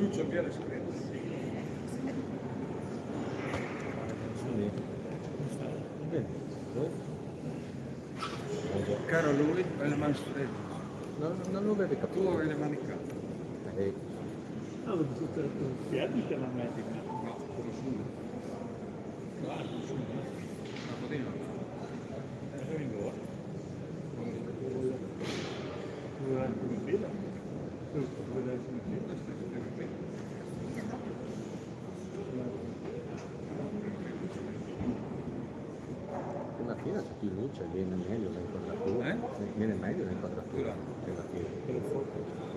Chiuso via le scritte. Caro lui, hai le mani strette. Non lo vede Tu capito. hai le mani calde. Allora, tutte le piedi che la medica. No, sono su. Guarda, su. Stamattina. Durante una fila? Durante una fila? Alla fine c'è più luce, viene meglio l'inquadratura. Viene meglio l'inquadratura che la fine.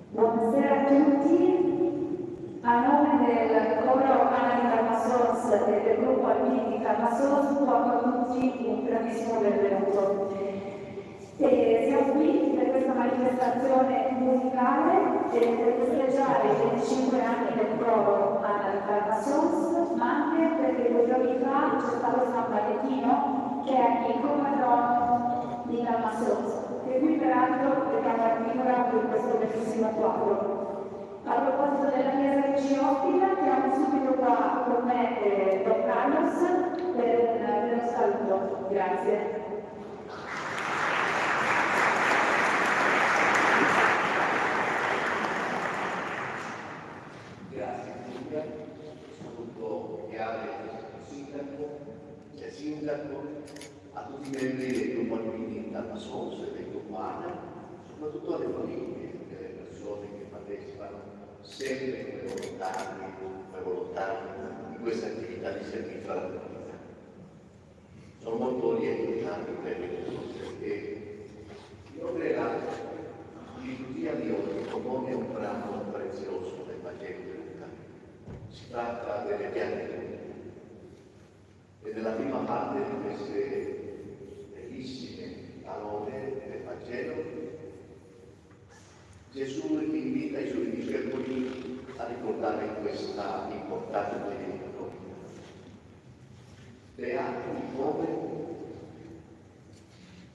Buonasera a tutti, a nome del coro Anna Calmasors e del gruppo Alpini di Calmasors do a tutti un grandissimo benvenuto. Siamo qui per questa manifestazione musicale e per festeggiare i 25 anni del coro Anna di Calmasors, ma anche perché 2 giorni fa c'è stato San Valentino, che è il copatrono di Calmasors, che qui peraltro vediamo raffigurato in questo bellissimo quadro. A proposito della chiesa che ci ospita, chiamo subito qua con me Don Carlos per un saluto. Grazie. Grazie Giulia, saluto chiaro sindaco, a tutti i membri del gruppo Alpini di Calmasors e del gruppo ANA, soprattutto alle famiglie delle persone che partecipano sempre come volontari in questa attività di servizio alla comunità. Sono molto lieto di tanti perché l'opera di liturgia di oggi compone un brano prezioso del Vangelo di Luca. Si tratta delle piante e della prima parte di queste bellissime parole del Vangelo. Gesù invita i suoi discepoli a ricordare questa importante ricorrenza. Beati i poveri,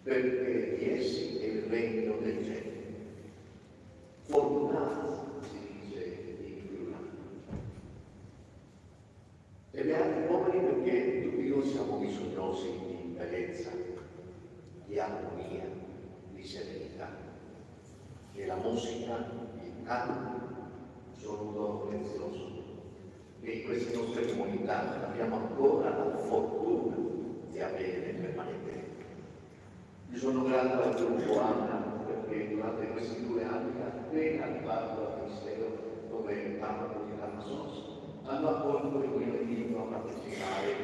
perché di essi è il regno del cielo. Fortunati, si dice in plurale. E beati i poveri perché tutti noi siamo bisognosi di bellezza, di armonia, di serenità. E la musica, il canto, sono un dono prezioso. E in queste nostre comunità abbiamo ancora la fortuna di avere permanentemente. Io sono grato al gruppo Anna perché durante questi 2 anni, appena arrivato al Ministero come parroco di Calmasors, hanno accolto il mio invito a partecipare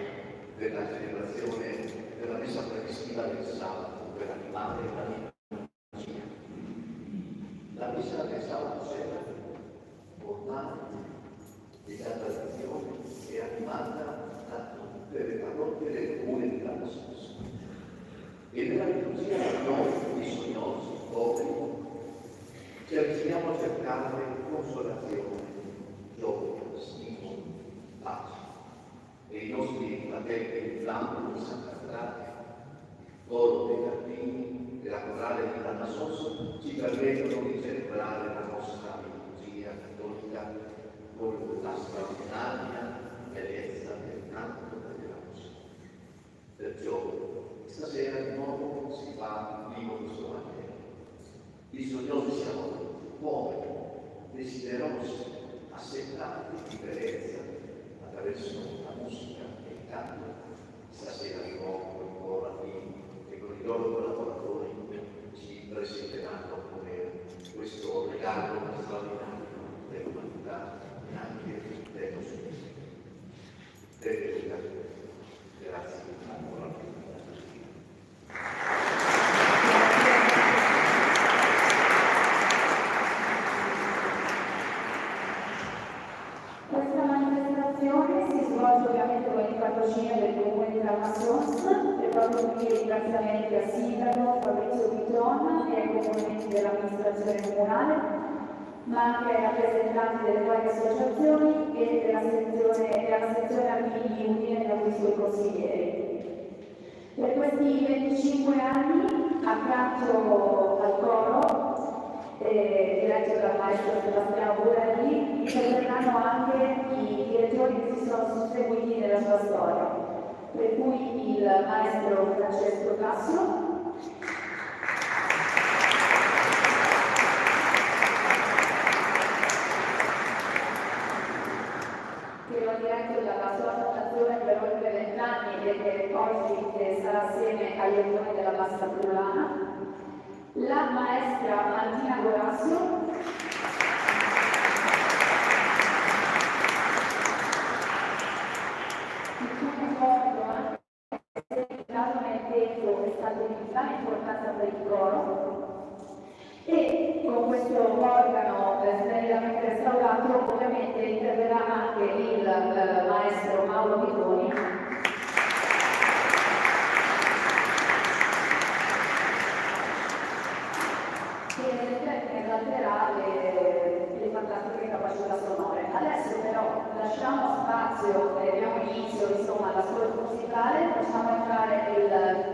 della celebrazione della messa prevista del sabato per animare la liturgia. La messa del sabato sera, ormai di tradizione, è animata da tutte le parrocchie del comune di Calmasors. E nella liturgia noi, bisognosi, poveri, ci avviciniamo a cercare consolazione, gioia, stimolo, pace. E i nostri fratelli di Flammo, di Santa Frate, il coro dei Carpini, permettono di celebrare la nostra liturgia cattolica con la straordinaria bellezza del canto e della musica. Perciò stasera di nuovo si fa vivo questo Vangelo. Bisognosi siamo uomini, desiderosi, assettati di bellezza attraverso la musica e il canto. Stasera di nuovo con i corali e con i loro collaboratori ci presenteranno come questo regalo straordinario dell'umanità e anche dello Spirito. Benvenuta. Grazie. Questa manifestazione si svolge ovviamente con il patrocinio del Comune di Ramassons e proprio qui ringraziamenti al Sindaco Fabrizio Piton e ai componenti dell'amministrazione comunale, ma anche ai rappresentanti delle varie associazioni e della sezione alpini di Udine da cui suoi consiglieri. Per questi 25 anni, accanto al coro, diretto dal maestro Sebastiano Burelli, interverranno anche i direttori che si sono susseguiti nella sua storia, per cui il maestro Francesco Casso, che lo ha diretto dalla sua fondazione per oltre 20 anni e che oggi sarà assieme agli autori della Bassa Friulana, la maestra Martina Gorasso, il cui ricordo anche se dato nel tempo è stato di vitale importanza per il coro, e con questo organo snellamente restaurato ovviamente interverrà anche il maestro Mauro Pitoni, che esalterà le fantastiche capacità sonore. Adesso però lasciamo spazio e diamo inizio insomma all'ascolto musicale, facciamo entrare il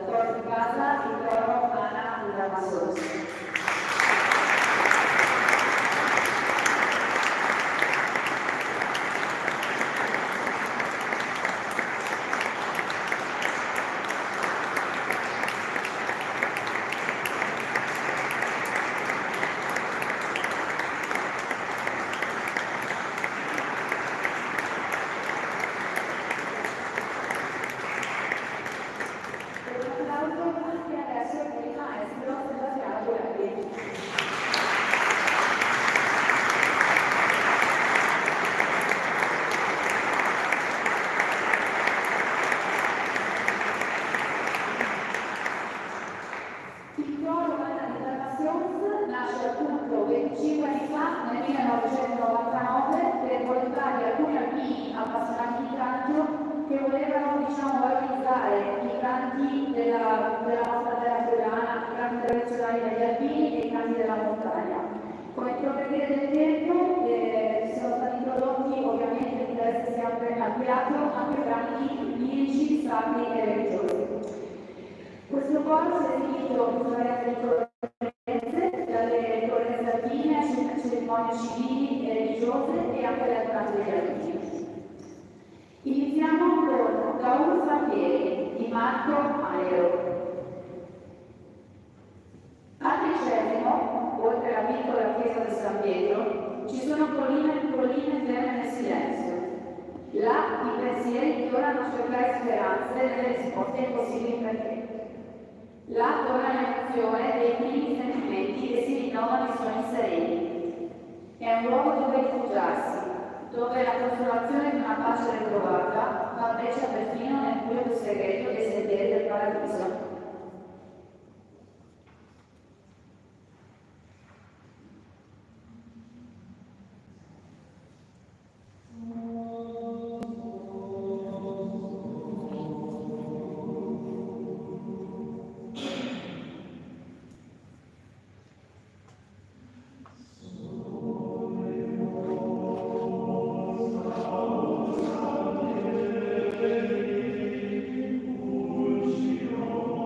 coro di casa, il coro Ana Ramassons. Nasce appunto 25 anni fa, nel 1999, per volontà di alcuni alpini appassionati di canto che volevano valorizzare i canti della nostra terra friulana, i canti tradizionali degli alpini e i canti della montagna. Con il progredire del tempo sono stati introdotti ovviamente l'interesse sempre ampliato anche canti lirici, sacri e religiosi. Questo coro si è diviso in svariate ricorrenze, dalle ricorrenze alpine a cerimonie civili e religiose e anche alle canti degli alpini. Iniziamo con Gaur Zampieri di Marco Aero. Al Tricesimo, oltre alla piccola chiesa di San Pietro, ci sono colline ferme nel silenzio. Là i pensieri tornano a cercare speranze nelle risposte ai possibili perché. Là torna l'emozione dei primi sentimenti e si rinnovano i sogni sereni. È un luogo dove rifugiarsi, dove la consolazione di una pace ritrovata va breccia perfino nel buio segreto dei sentieri del paradiso. Thank you.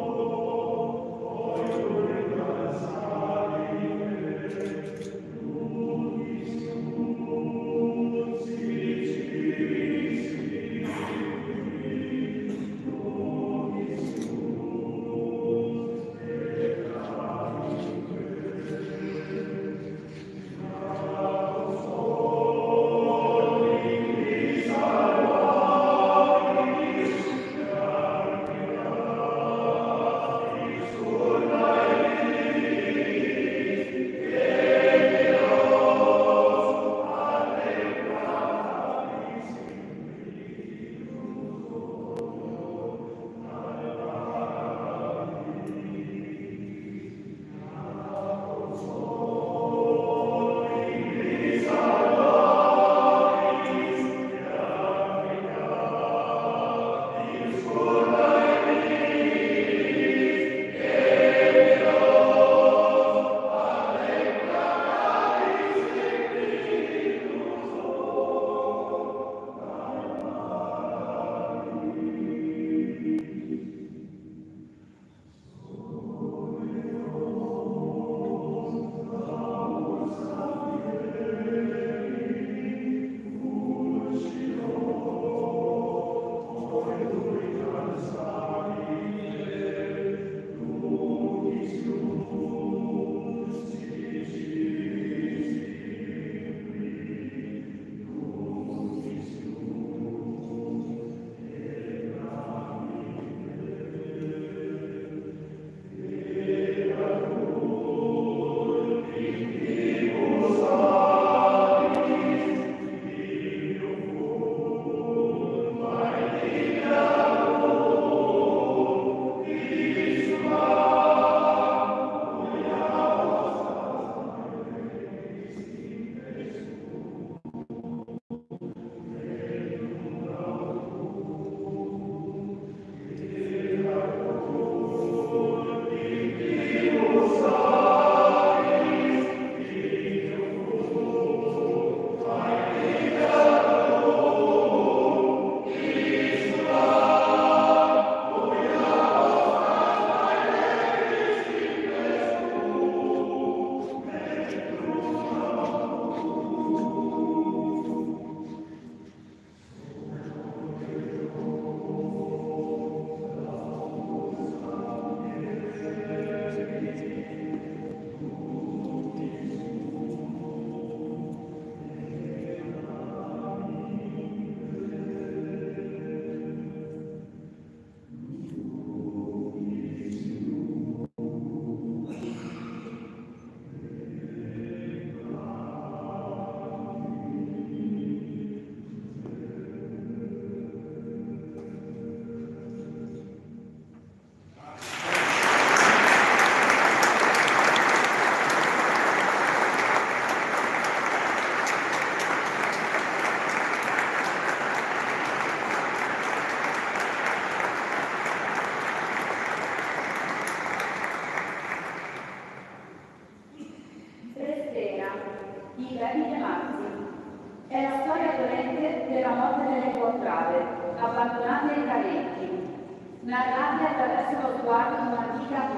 narrate attraverso lo sguardo di un'antica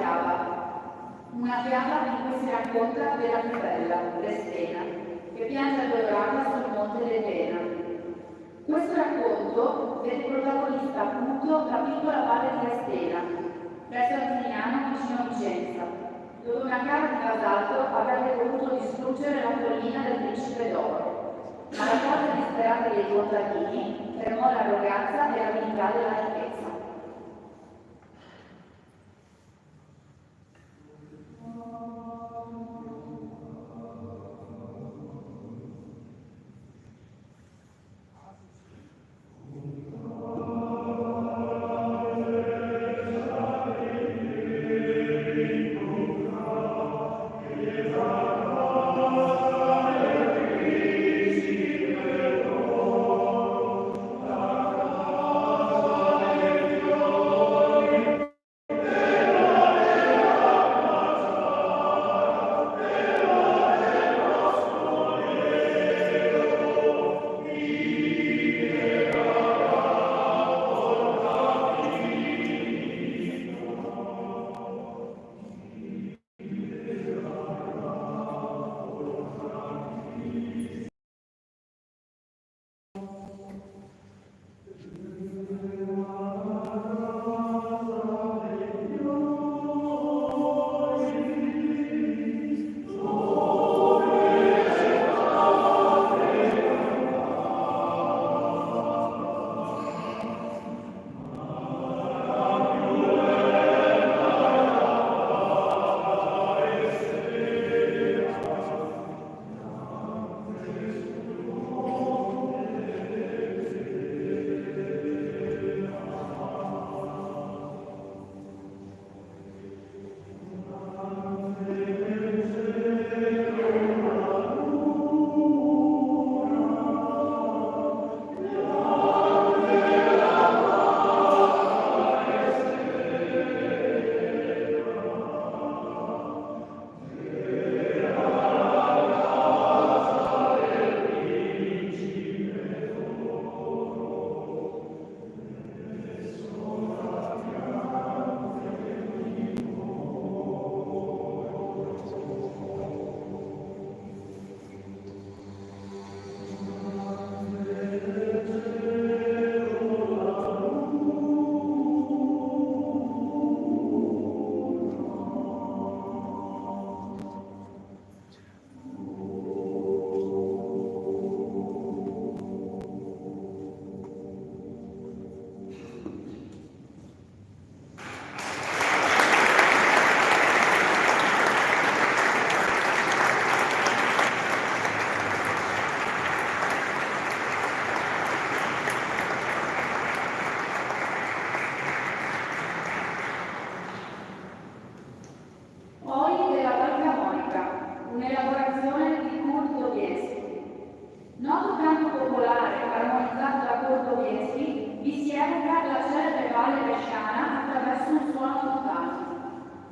una fiaba in cui si racconta della più bella, Restena, che piange addolorata sul monte d'Etena. Questo racconto vede protagonista appunto la piccola valle di Restena, presso Antignano vicino a Vicenza, dove una cava di basalto avrebbe voluto distruggere la collina del Principe d'Oro, ma la forza disperata dei contadini fermò l'arroganza e l'abilità della ricchezza.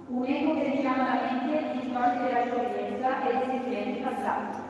Un eco che richiama la mente Santo.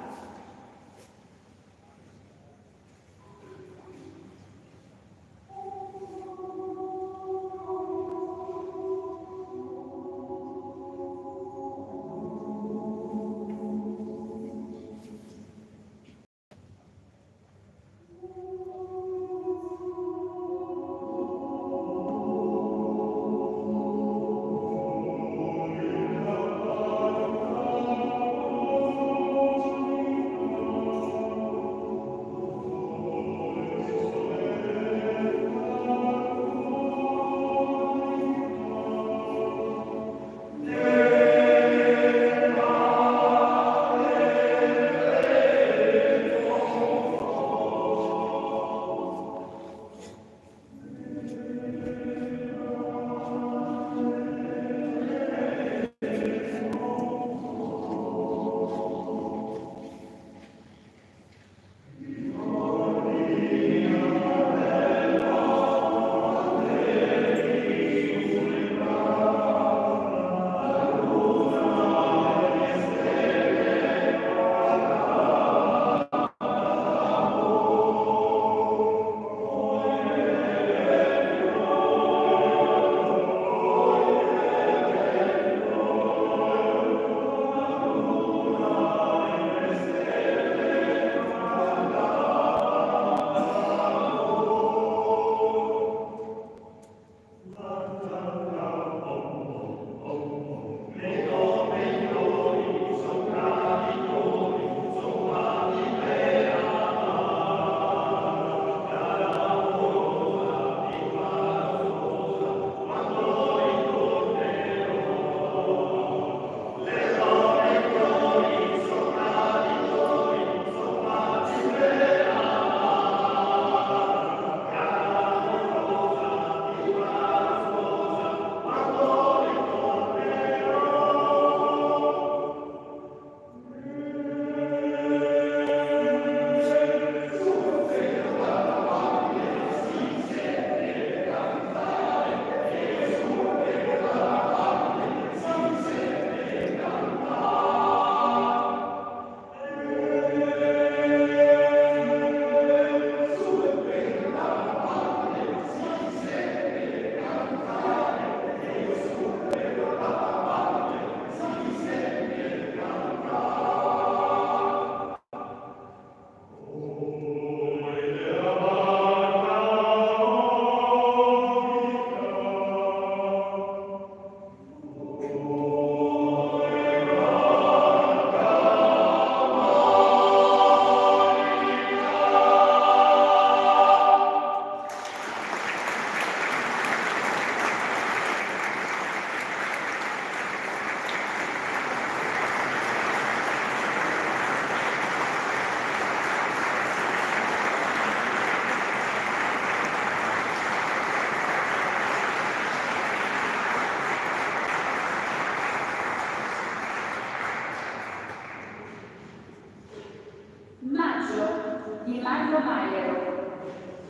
Maggio di Marco Maiero.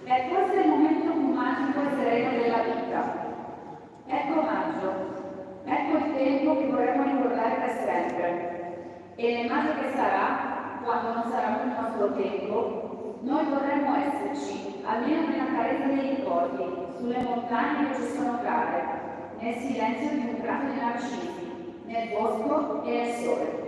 È forse il momento più magico e sereno della vita. Ecco maggio, ecco il tempo che vorremmo ricordare per sempre. E nel maggio che sarà, quando non sarà più il nostro tempo, noi vorremmo esserci, almeno nella carezza dei ricordi, sulle montagne che ci sono care, nel silenzio di un prato di narcisi, nel bosco e nel sole.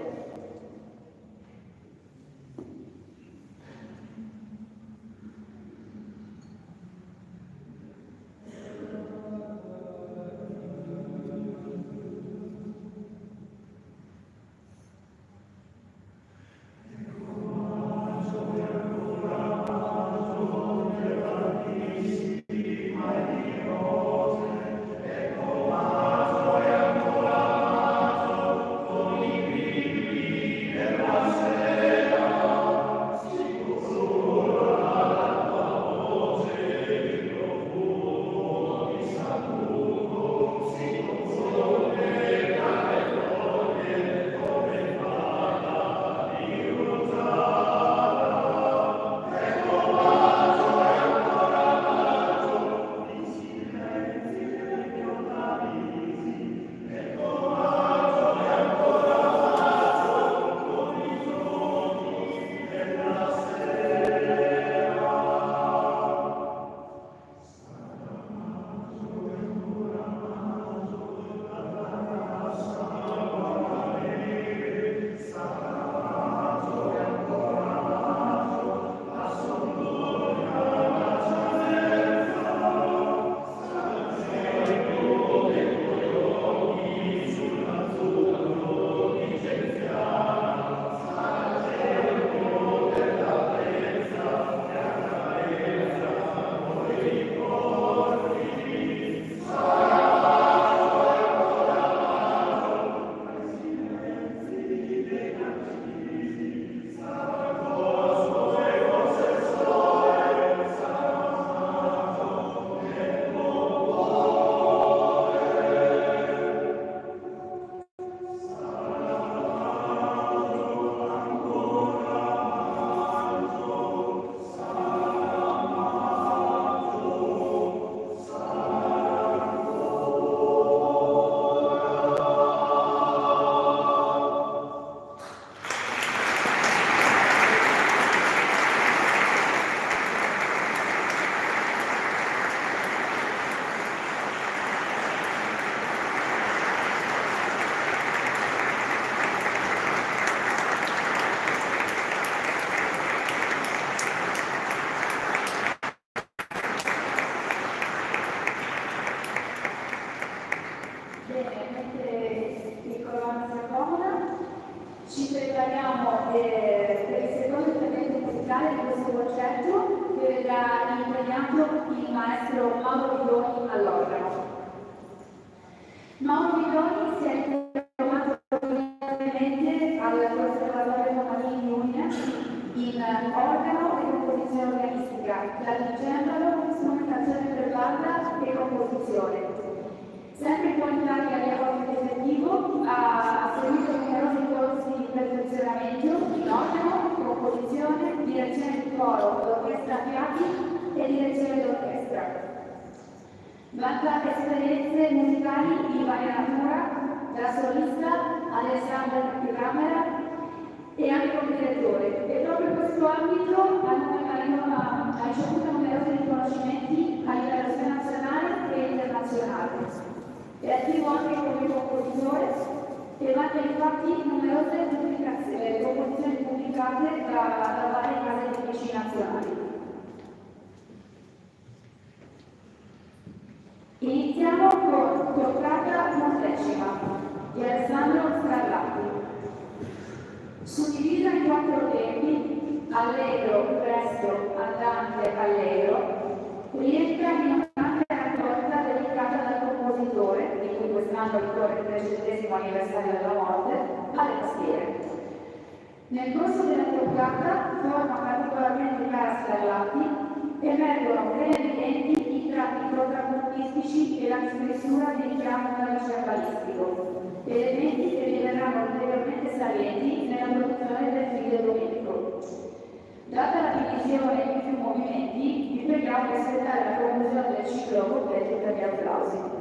Thank you. per il secondo intervento musicale di questo concerto che vedrà impegnato il maestro Mauro Vidoni all'organo. Mauro Vidoni si è diplomato brevemente al Conservatorio Romanini di Udine in organo e composizione organistica, clavicembalo, strumentazione per banda e composizione. Sempre con incarico all'epoca esecutivo, ha seguito numerosi corsi di perfezionamento in organo, composizione, direzione di coro, d'orchestra a fiati e direzione d'orchestra. Vanta esperienze musicali di varia natura, da solista all'ensemble di camera e anche come direttore. E proprio in questo ambito ha ricevuto numerosi riconoscimenti a livello sia nazionale che internazionale. È attivo anche come compositore e vanta infatti numerose composizioni pubblicate da varie case editrici nazionali. Iniziamo con Toccata Montecima di Alessandro Scarlatti. Suddivisa in 4 tempi, allegro, presto, andante, allegro, rientra in una grande raccolta dedicata dal compositore, di cui quest'anno ricorre il 300° anniversario della morte, alle tastiere. Nel corso della toccata, forma particolarmente cara a Scarlatti, emergono ben evidenti i tratti contrappuntistici e la scrittura di richiamo clavicembalistico, elementi che diventeranno ulteriormente salienti nella produzione del figlio Domenico. Data la divisione in più movimenti, vi preghiamo di aspettare la conclusione del ciclo completo per gli applausi.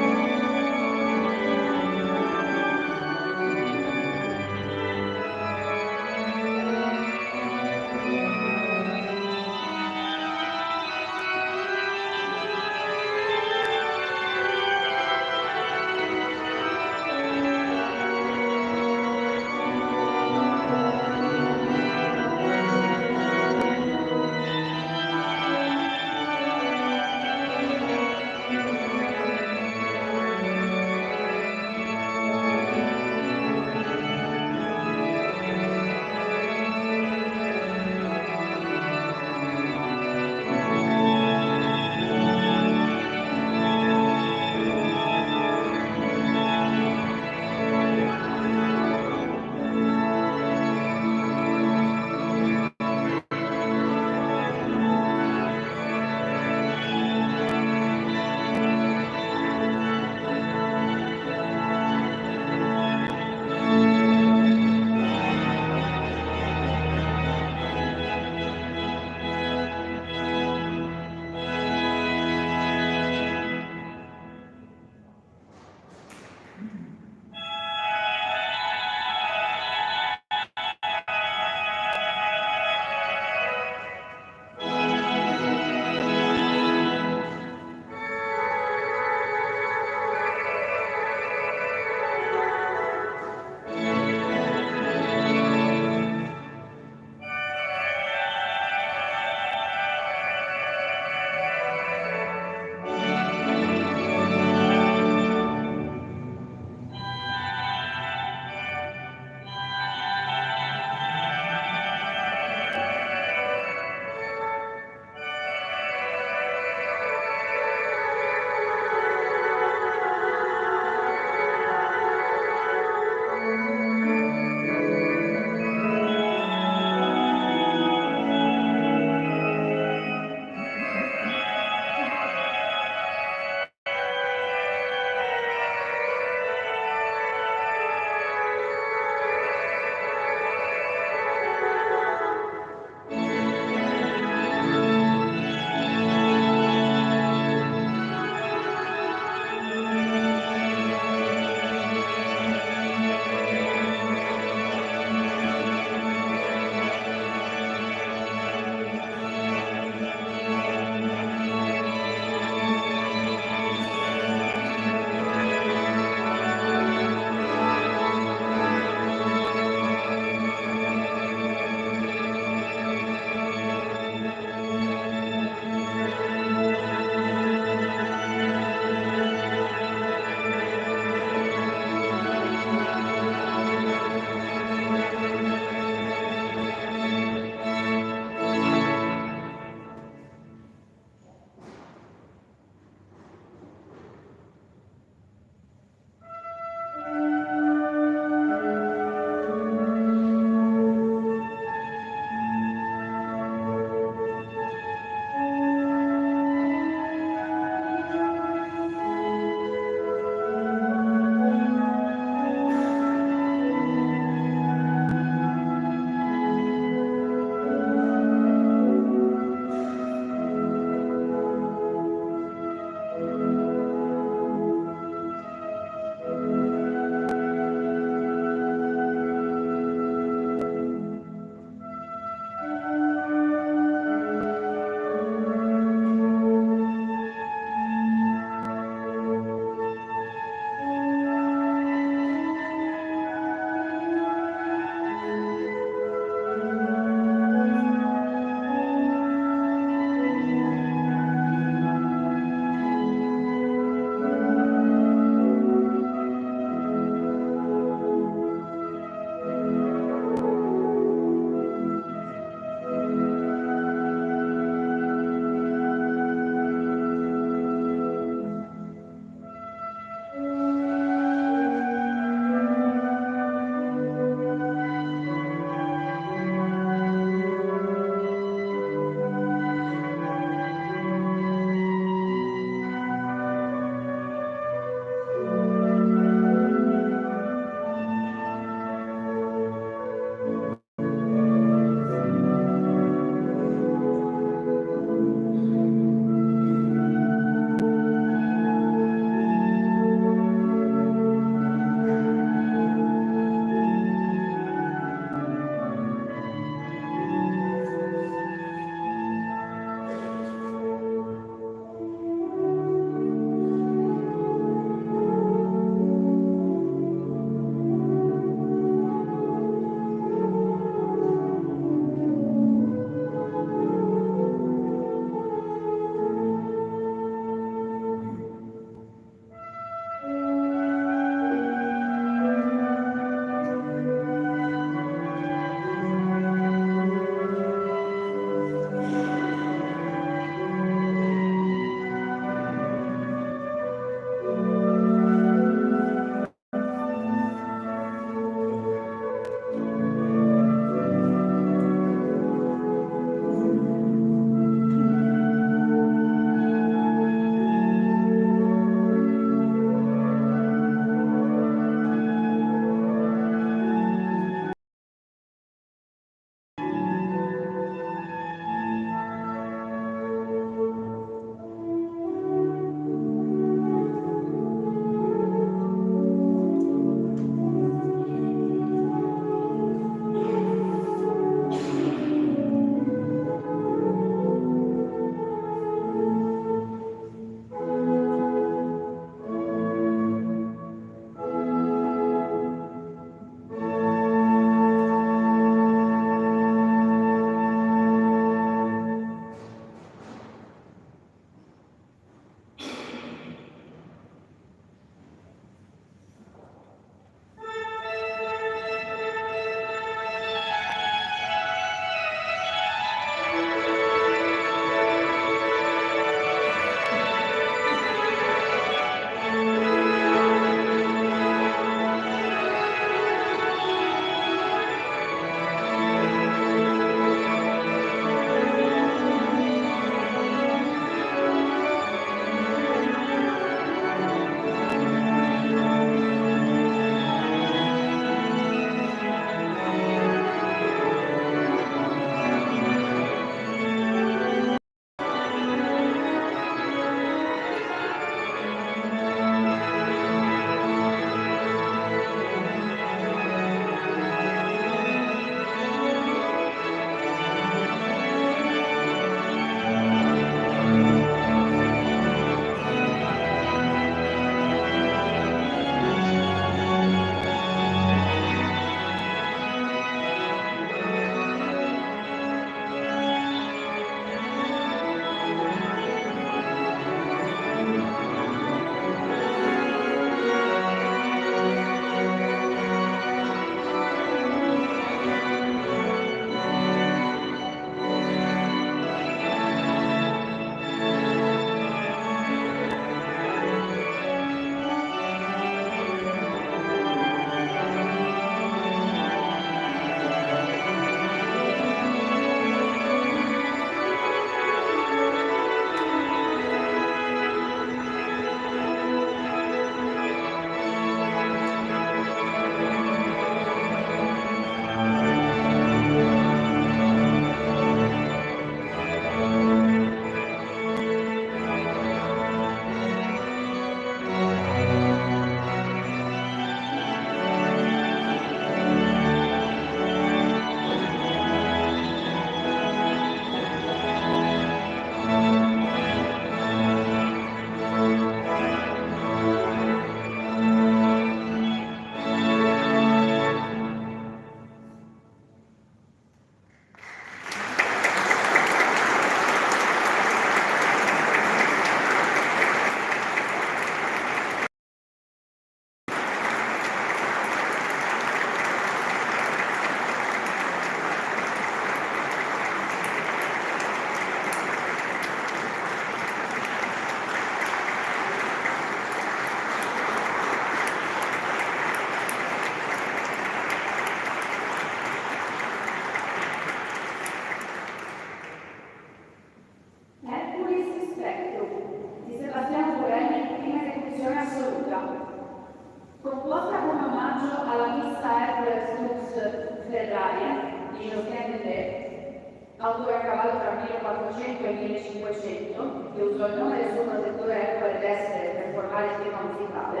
a cavallo tra 1400 e 1500, che usò il nome del suo protettore Ercole d'Este per formare il tema musicale,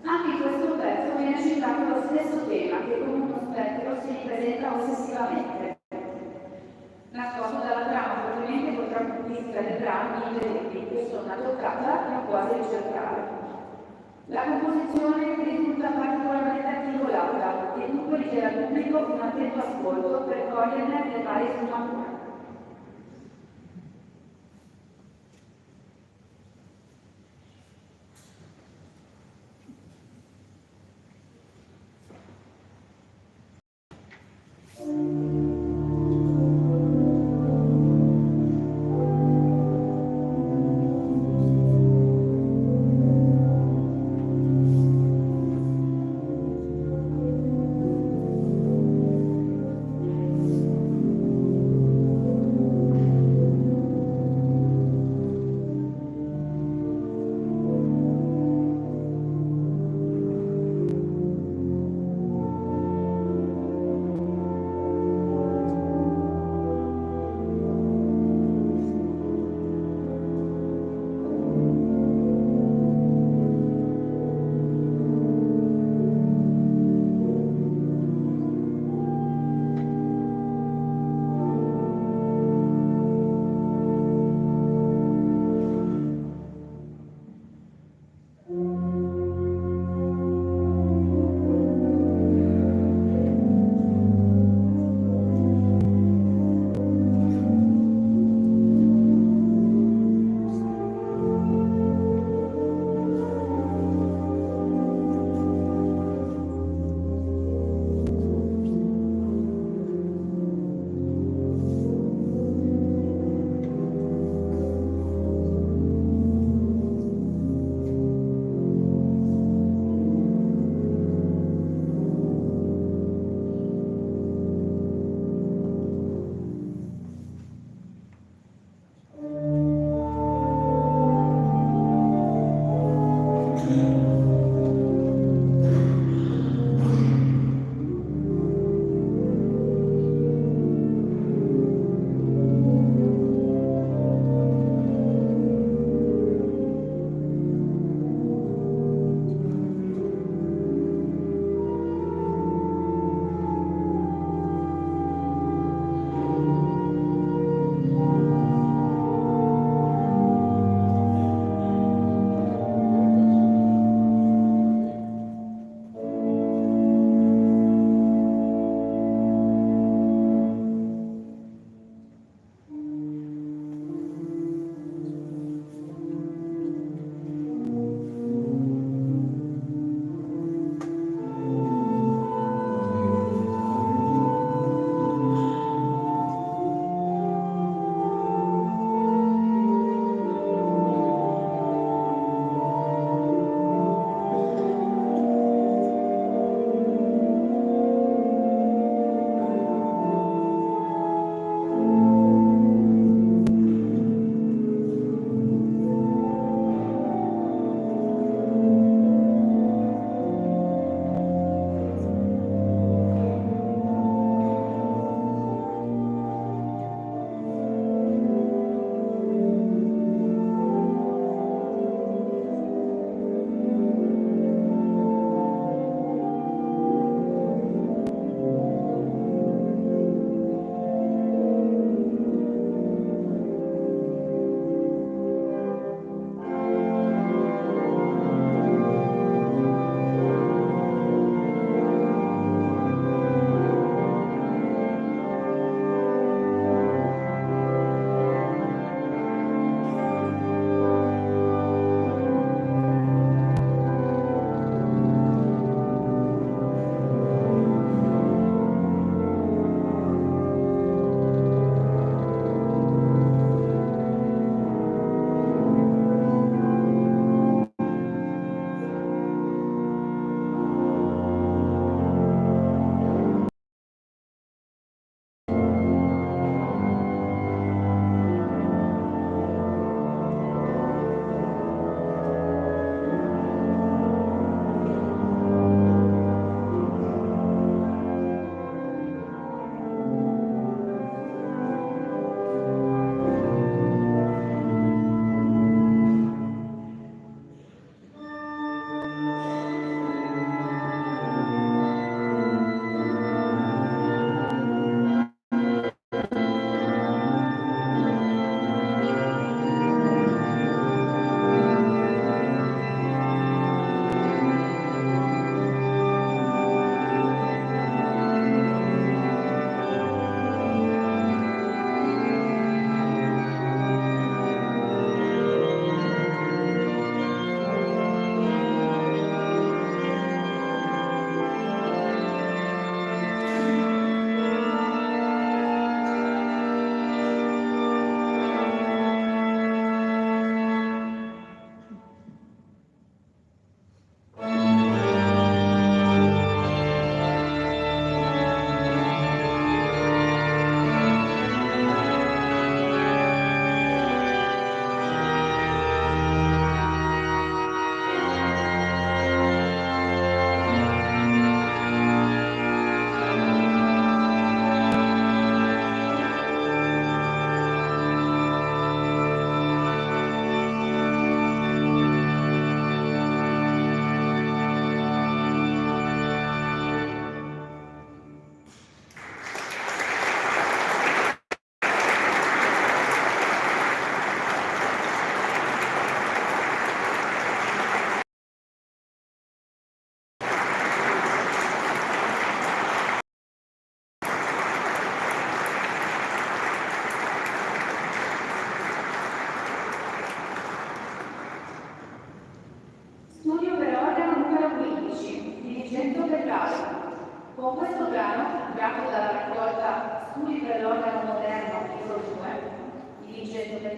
anche in questo pezzo viene citato lo stesso tema che come uno spettro si ripresenta ossessivamente, nascosto dalla trama fortemente contrappuntistica del brano in che sono una toccata non quasi ricercare. La composizione risulta particolarmente articolata e dunque richiede al pubblico un attento ascolto per coglierne le varie sfumature.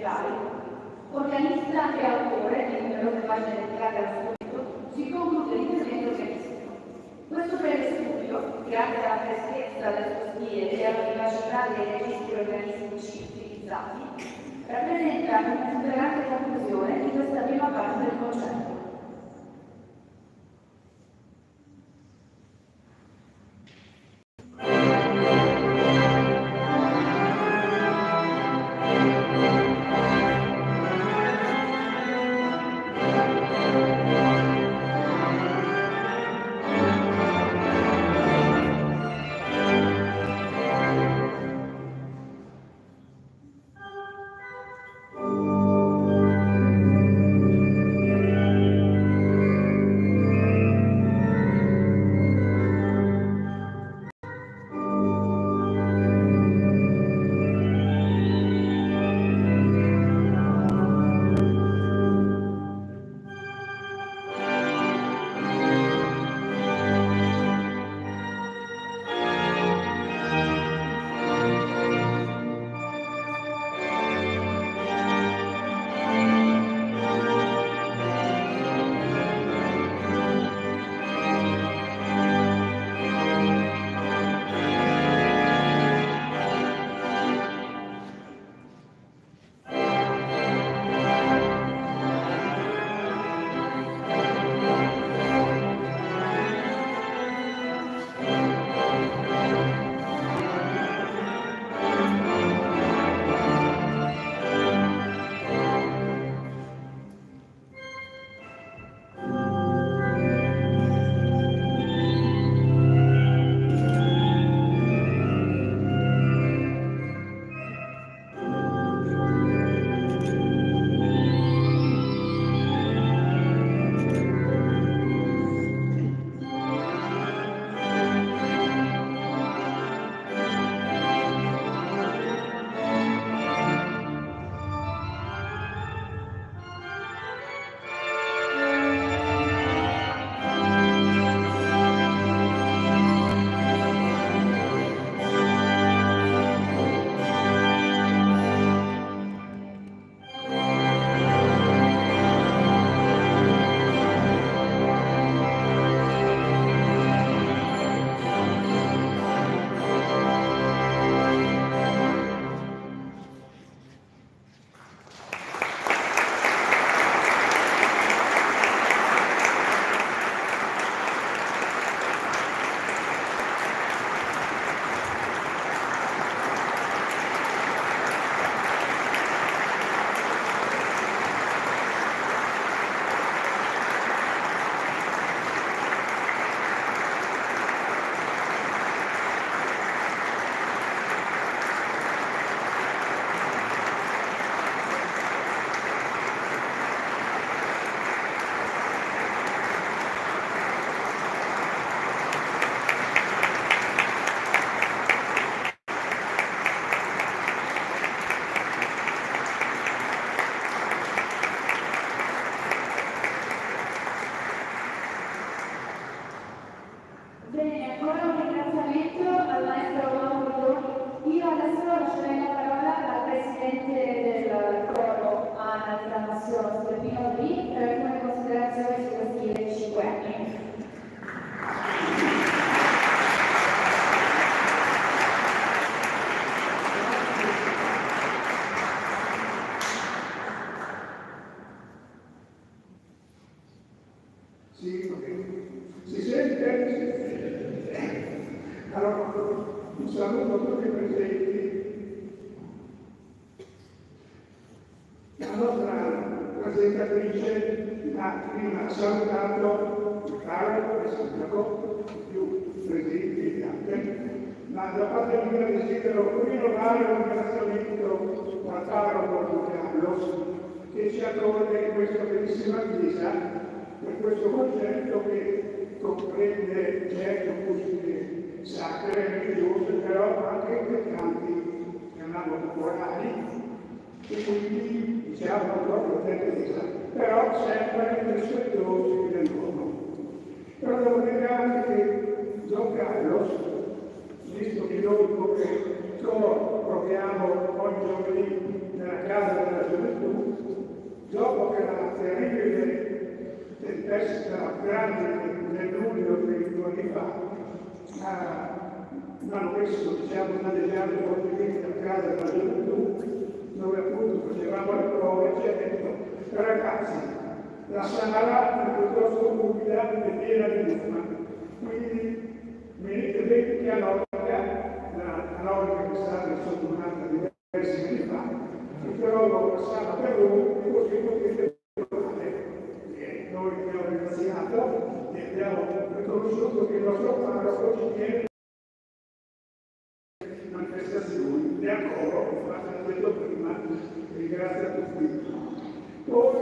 musicali. Organista e autore di numerose pagine dedicate allo strumento, si conclude l'intervento pianistico. Questo breve studio, grazie alla freschezza delle sue stile e alla vivacità dei registri organistici utilizzati, rappresenta un'esuberante conclusione di questa prima parte del concerto. Si sente? Allora, un saluto a tutti i presenti. La nostra presentatrice ha prima salutato Carlo e sindaco, più presenti gli altri, ma da parte mia desidero rinnovare un ringraziamento a Paolo Carlos che ci accoglie in questa bellissima chiesa per questo concerto che comprende certe musiche sacre e religiose, però anche quei canti chiamiamo popolari, e quindi diciamo proprio tendenza, però sempre rispettosi dell'uomo. Però devo dire anche che Don Carlos, visto che noi come coro proviamo ogni giovedì nella casa della gioventù, anni fa, mi hanno messo, diciamo, una delle altre complimenti a casa della gioventù, dove appunto facevamo le prove, ci ha detto, ragazzi, la sala è piuttosto umida e piena di luma, quindi venite bene che a Lorca che è stata sottomata diversi anni fa, si trova una sala per lui e così potete provare. Noi abbiamo ringraziato e abbiamo riconosciuto che il nostro parroco ci tiene manifestazioni e ancora, infatti l'ho detto prima, ringrazio a tutti. Poi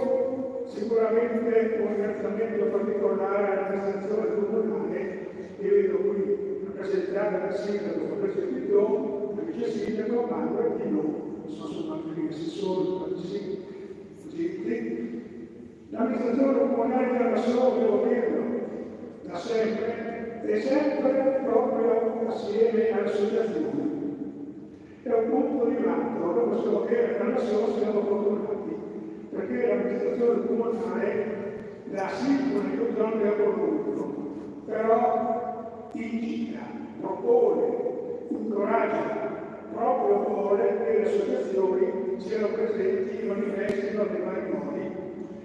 sicuramente un ringraziamento particolare all'amministrazione comunale, che vedo qui rappresentata dal sindaco Fabrizio Pittò, il vice sindaco Manuel Pino, sono altri assessori, così. L'amministrazione comunale della Massone, devo dirlo, da sempre, è sempre proprio assieme alle associazioni. È un punto di vanto, noi possiamo dire che la Massone siamo fortunati, perché l'amministrazione comunale dà sì un aiuto che ha voluto, però indica, propone, incoraggia, proprio vuole che le associazioni siano presenti, manifestino nei vari modi,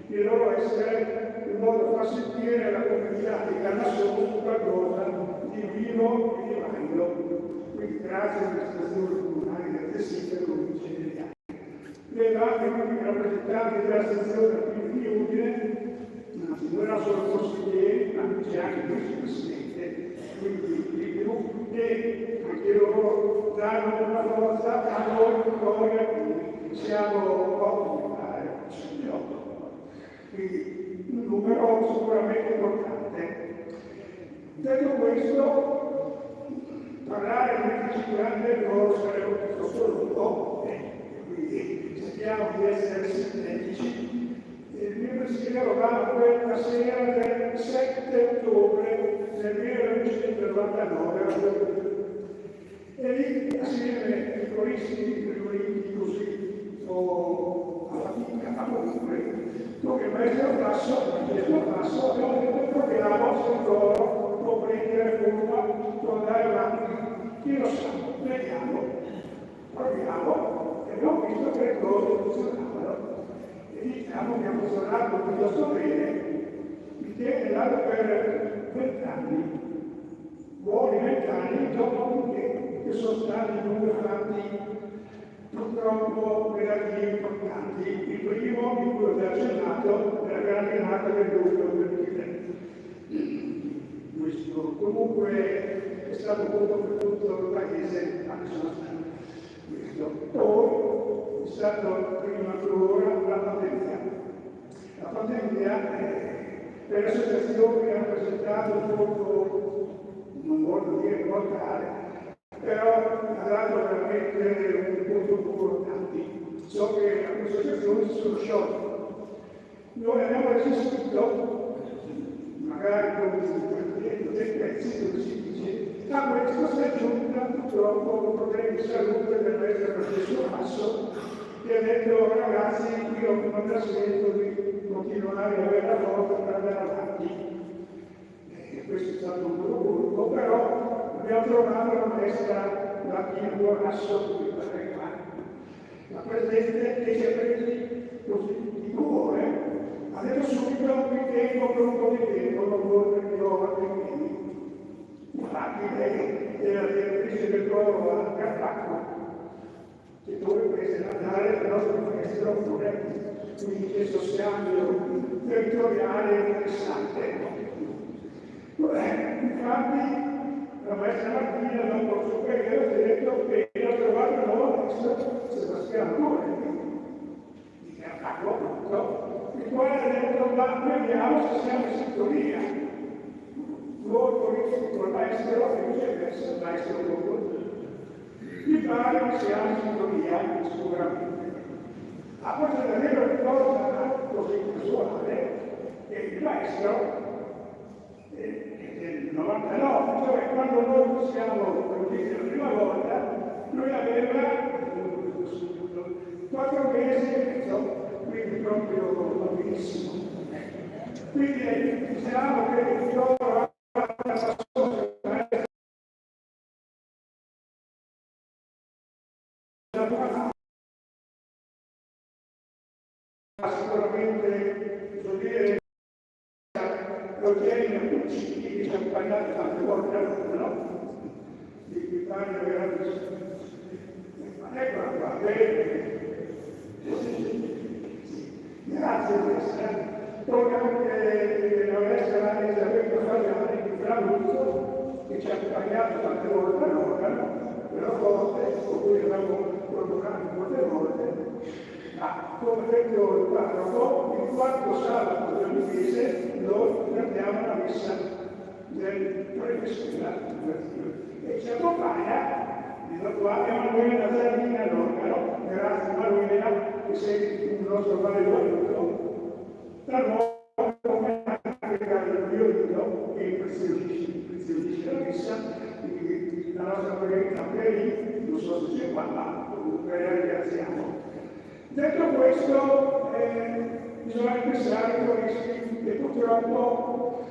il loro essere in modo da far sentire la comunità di Carnassone qualcosa di vivo e di valido. Quindi grazie all'amministrazione comunale, grazie sindaco, vice degli le varie rappresentanti della sezione di Udine, non erano solo consiglieri, ma c'è anche il vicepresidente, quindi che anche loro danno una forza a noi, quindi siamo 8, mi pare, 8. Quindi un numero sicuramente importante. Detto questo, parlare di 25 anni del loro sarebbe piuttosto lungo, quindi cerchiamo di essere sintetici. Il mio pensiero va a quella sera del 7 ottobre del 1999 e lì assieme ai coristi riuniti così a fatica, a comunque, dove il maestro Basso abbiamo detto proviamo se loro può prendere curva, può andare avanti, chi lo sa, vediamo, proviamo e abbiamo visto che le cose funzionavano. E diciamo che ha funzionato piuttosto bene, che è dato per 20 anni, buoni 20 anni, dopo che sono stati due fatti purtroppo relativi importanti. Il primo, di cui ho già accennato, è la grandinata del luglio del 2020. Questo comunque è stato molto per tutto il paese, anche se non questo. Poi è stato prima ancora la pandemia. La pandemia per le associazioni ha rappresentato un poco, non voglio dire mortale, però ha dato veramente un punto importante. So che le associazioni si sono sciolte. Noi abbiamo resistito, magari con dei pezzi dove si dice, a questo si è aggiunta purtroppo un problema di salute del maestro Francesco Basso, che ha detto ragazzi, io non mi sento di continuare ad avere la forza per andare avanti. E questo è stato un po' curvo, però abbiamo trovato la maestra Latino Basso qui per arrivare. La Presidente che ci ha presi così di cuore, ha detto subito mi tengo per un po' di tempo, non vuole perché ho altri impegni. Infatti lei è la direttrice del coro a Carpacco, che dovrebbe andare al nostro maestro oppure quindi questo scambio territoriale interessante. Infatti la maestra Martina dopo il suo periodo ha detto che ha trovato un nuovo maestro, Sebastiano Morelli, di Carpacco, il quale ha detto ma vediamo se siamo in sintonia. Noi con il maestro e viceversa il maestro con noi. Mi pare che siamo in sintonia sicuramente. A questo da dire una cosa così casuale, che il maestro del 99, cioè quando noi siamo riuniti la prima volta, lui aveva 4 mesi e mezzo, quindi proprio bambinissimo. Quindi diciamo che il fiore sicuramente, devo dire, Eugenio Puccini, che ci ha accompagnato tante volte a Roma, no? Di fare veramente. Ma eccola qua, bene. Grazie Tessa. Poi anche la nostra Elisabetta Fagiani di Framuzzo, che ci ha accompagnato tante volte a Roma, però forte, con cui abbiamo programmato molte volte. Ma come detto il parroco, il quarto sabato del mese noi cantiamo la messa del prefessura e ci accompagna qua Emanuela Zardina all'organo. Grazie Emanuela, che sei un nostro valido aiuto. Talvolta come anche il mio aiuto che impreziosisce la messa, la nostra presenza per non so se c'è qua, ma comunque la ringraziamo. Detto questo, bisogna pensare ai turisti che purtroppo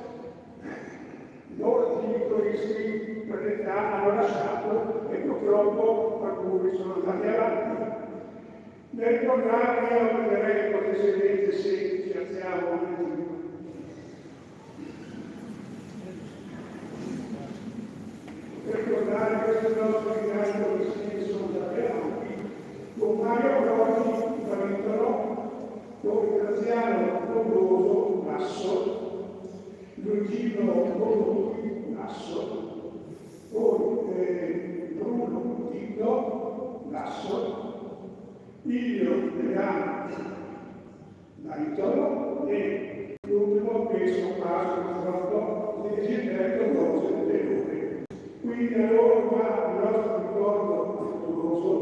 molti turisti per l'età hanno lasciato e purtroppo alcuni sono andati avanti. Nel ricordare io prenderei cortesemente se ci alziamo un attimo. Per ricordare questo nostro ringraziamento che sono stati avanti, con Mario Prodi, con Graziano Condoso, Nasso, Luigino Colucci, Nasso, con Bruno Tito, Nasso, Ilio Degano, Maritolo e l'ultimo che è scomparso purtroppo di Gilberto Rose de Lure. Quindi a loro va il nostro ricordo affettuoso,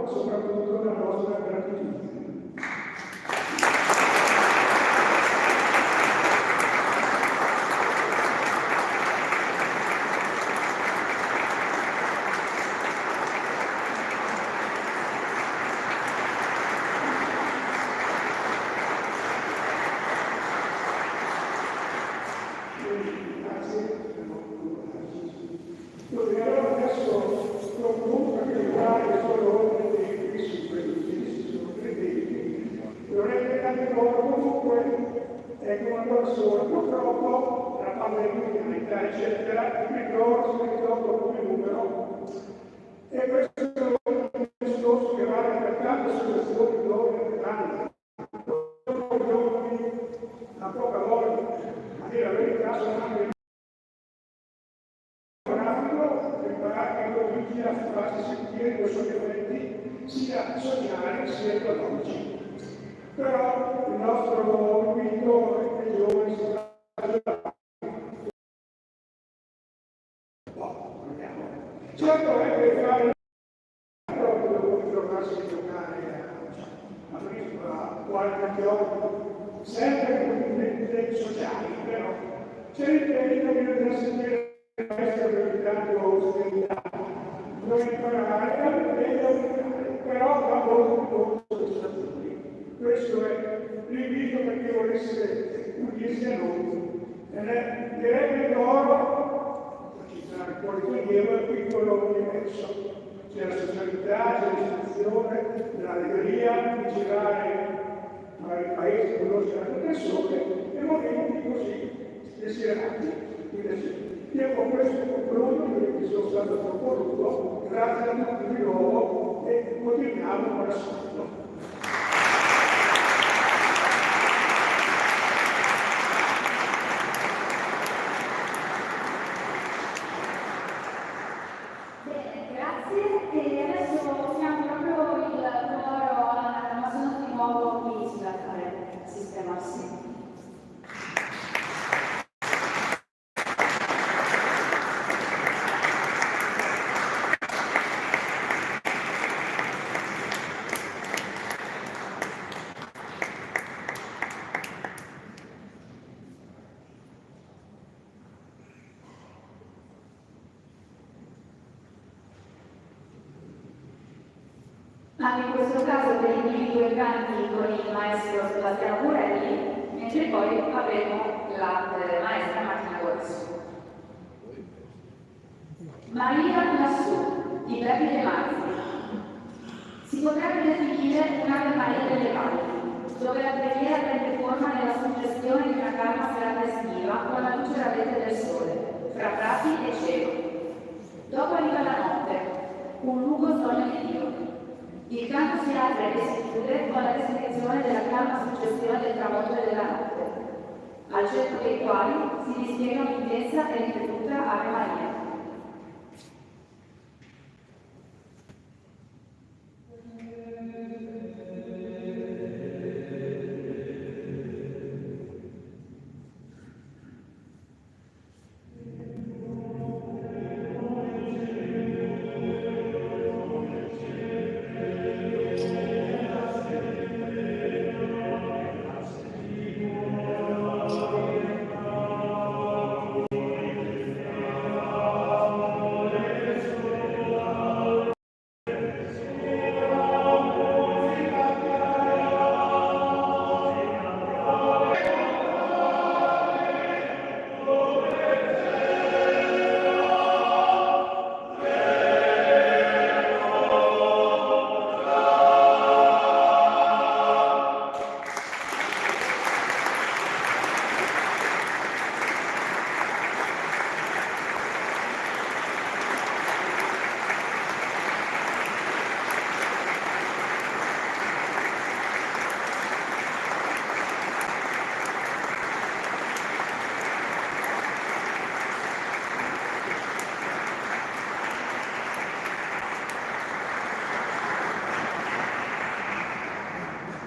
soprattutto la nostra gratitudine. Purtroppo la pandemia, eccetera, il ricordo si ricorda come numero e questo è un discorso che vale per tante situazioni dove hanno giorni, a poca volta, a dire la verità, sono anche grafico per imparare che cominci a farsi sentire quei suoi effetti sia sociali sia economici. Però il nostro invito è che i giovani si certo è che fare proprio trovarsi a giocare a qualche gioco, sempre con i tempi sociali, però c'è l'impegno che bisogna sentire essere tanto austerità, bisogna imparare, però da molto soddisfazioni. Questo è l'invito per chi volesse unirsi a noi. Direi che loro, ci sarà fuori toglieva il piccolo universo. C'è la socialità, c'è l'istruzione, l'allegria di girare ai paesi, conoscere altre persone e momenti così desiderati. Io con questo concludo perché sono stato troppo lungo, grazie a tutti di nuovo e continuiamo con l'ascolto. Anche in questo caso per i due canti con il maestro Sebastiano Burelli, mentre poi avremo la maestra Martina Corso. Maria Nassù, di Davide Mazzi. Si potrebbe definire un'Ave Maria delle valli, dove la preghiera prende forma nella suggestione di una calma serata estiva con la luce radente del sole, fra prati e cielo. Dopo arriva la notte, un lungo sogno di Dio. Il canto si apre e si chiude con la descrizione della calma suggestione del tramonto e della notte, al centro dei quali si dispiega un'intensa e ripetuta Ave Maria.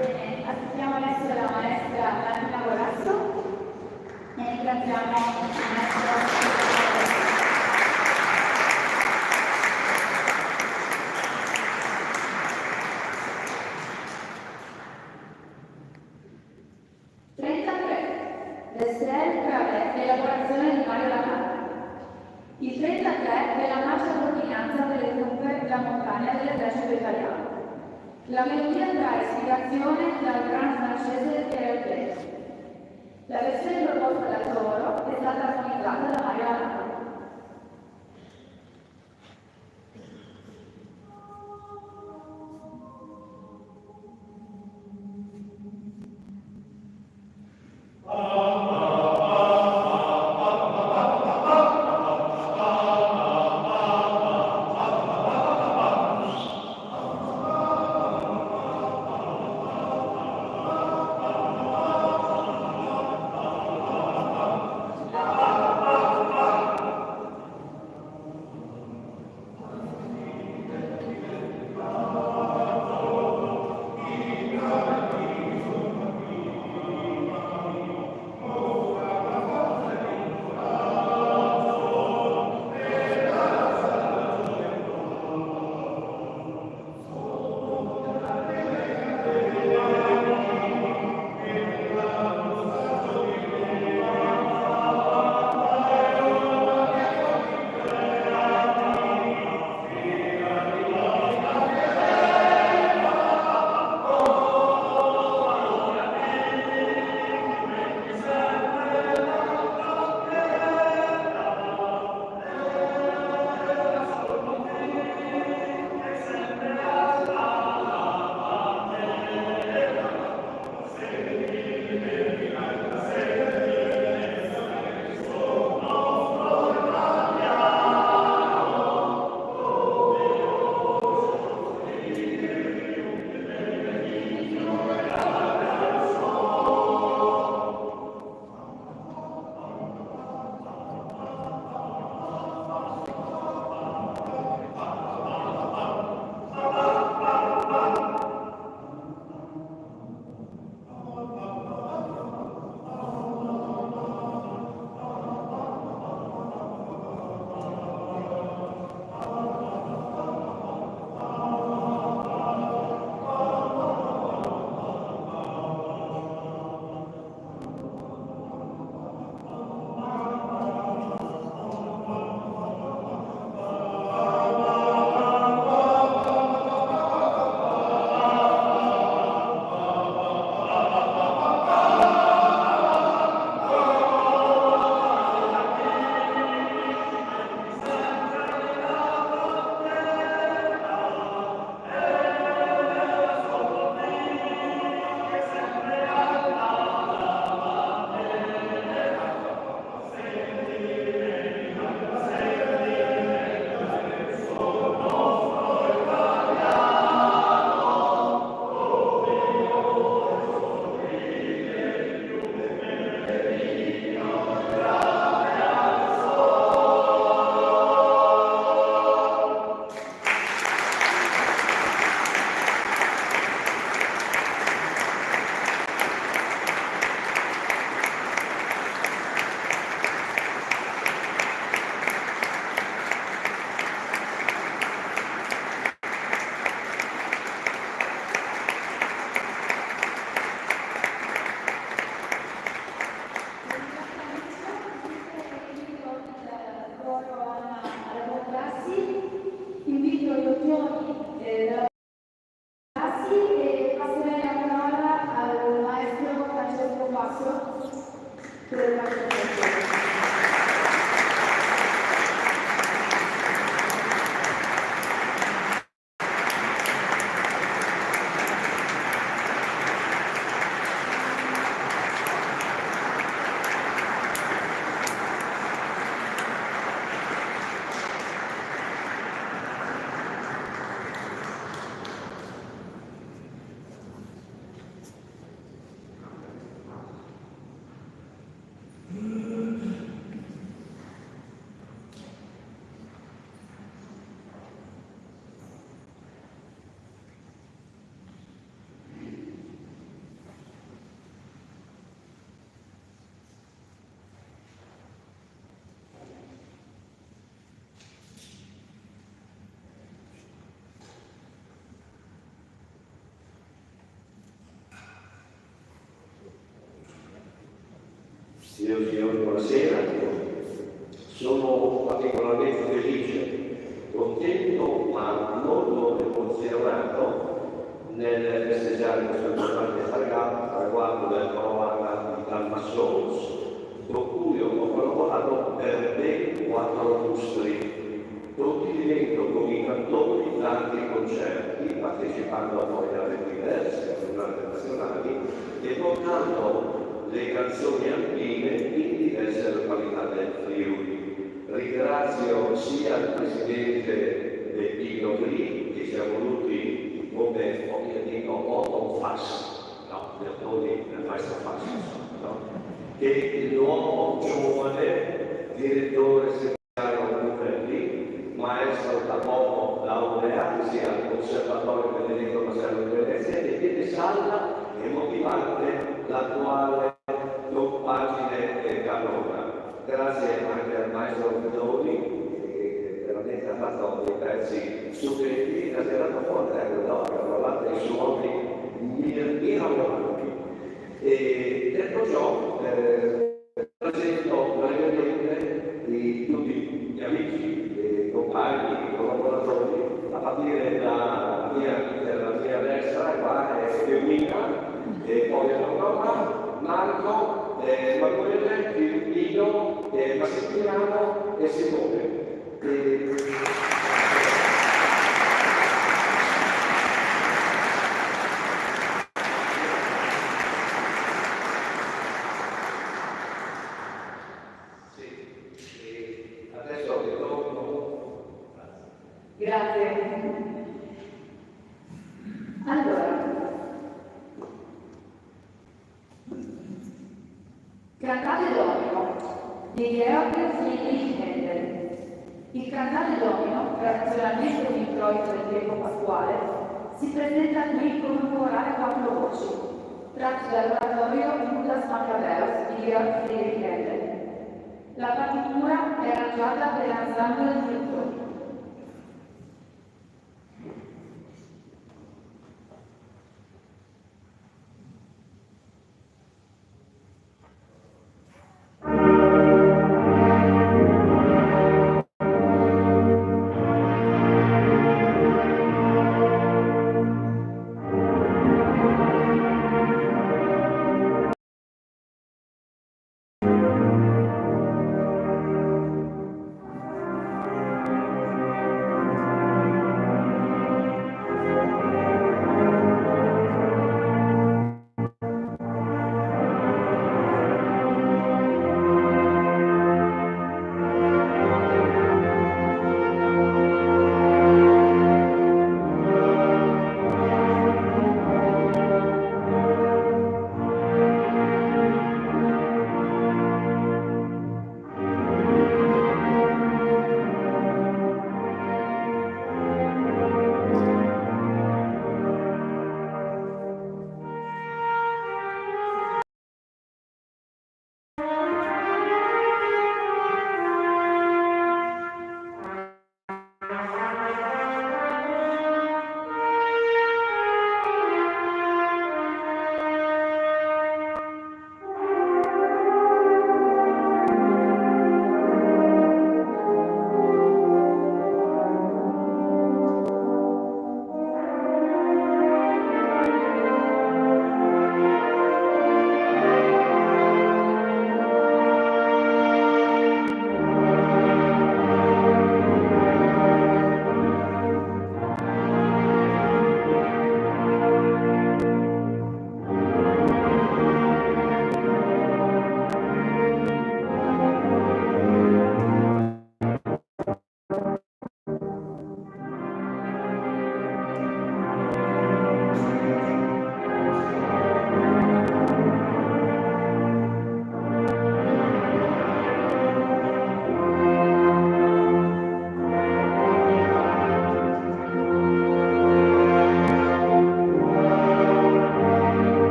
Bene, aspettiamo adesso la maestra Martina Golasso e ringraziamo il maestro. 33. L'Estrel Cravet, elaborazione di Mario Lamar. Il 33 è la marcia d'ordinanza delle truppe La Montagna dell'esercito italiano. La melodia trae ispirazione dal brano francese Pierre Play. La versione proposta da coro è stata armonizzata da Mario Lamar. applauso per la presentazione. Signori, buonasera. Sono particolarmente felice, contento ma molto emozionato nel festeggiare questo importante traguardo del Corona di Dalma Souls, con cui ho collaborato per ben 4 lustri, condividendo con i cantori tanti concerti, partecipando poi alle diverse giornate nazionali e portando le canzoni alpine in diverse località del Friuli. Ringrazio sia il presidente del Pino Gri, che ci ha voluti come, io dico, Otto Fass, no? Gli autori del maestro Fass, no? Che il nuovo giovane direttore segretario Luperli, maestro da poco laureatosi al Conservatorio Benedetto Marcello di Venezia, e che salda e motivante l'attuale compagine canora. Grazie anche al maestro Pedoni, che veramente ha fatto dei pezzi stupendi, ha tirato fuori l'altro i suoni mirabolanti. E detto ciò, presento brevemente di tutti gli amici, compagni, collaboratori, a partire dalla mia destra, qua è Eumina, e poi Roma, Marco, Emanuele, Filippino, Massimiliano e Simone. Adesso ritorno. Grazie. Allora, Cantate Domino di Georg Friedrich Händel. Il Cantate Domino, tradizionalmente un introito del tempo pasquale, si presenta qui con un corale a 4 voci, tratto dall'oratorio Judas Maccabeus di Georg Friedrich Händel. La partitura è arrangiata per l'ensemble del flutto.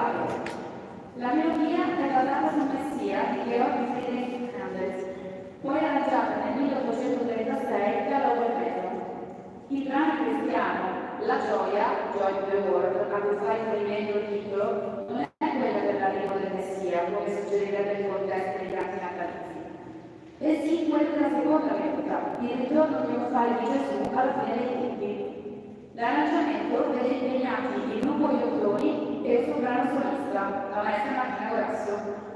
Italia. La melodia è basata sul Messia di Georg Friedrich Handel, poi arrangiata nel 1836 da Lowell Mason. Il brano cristiano La gioia, Joy to the World, a cui fa riferimento il titolo, non è quella dell'arrivo del Messia, come suggerirebbe il contesto dei canti natalizi. E sì, quella della seconda venuta, il ritorno trionfale di Gesù alla fine dei tempi. L'arrangiamento vede impegnati il gruppo di autori e il soprano solista, la maestra Martina Grasso.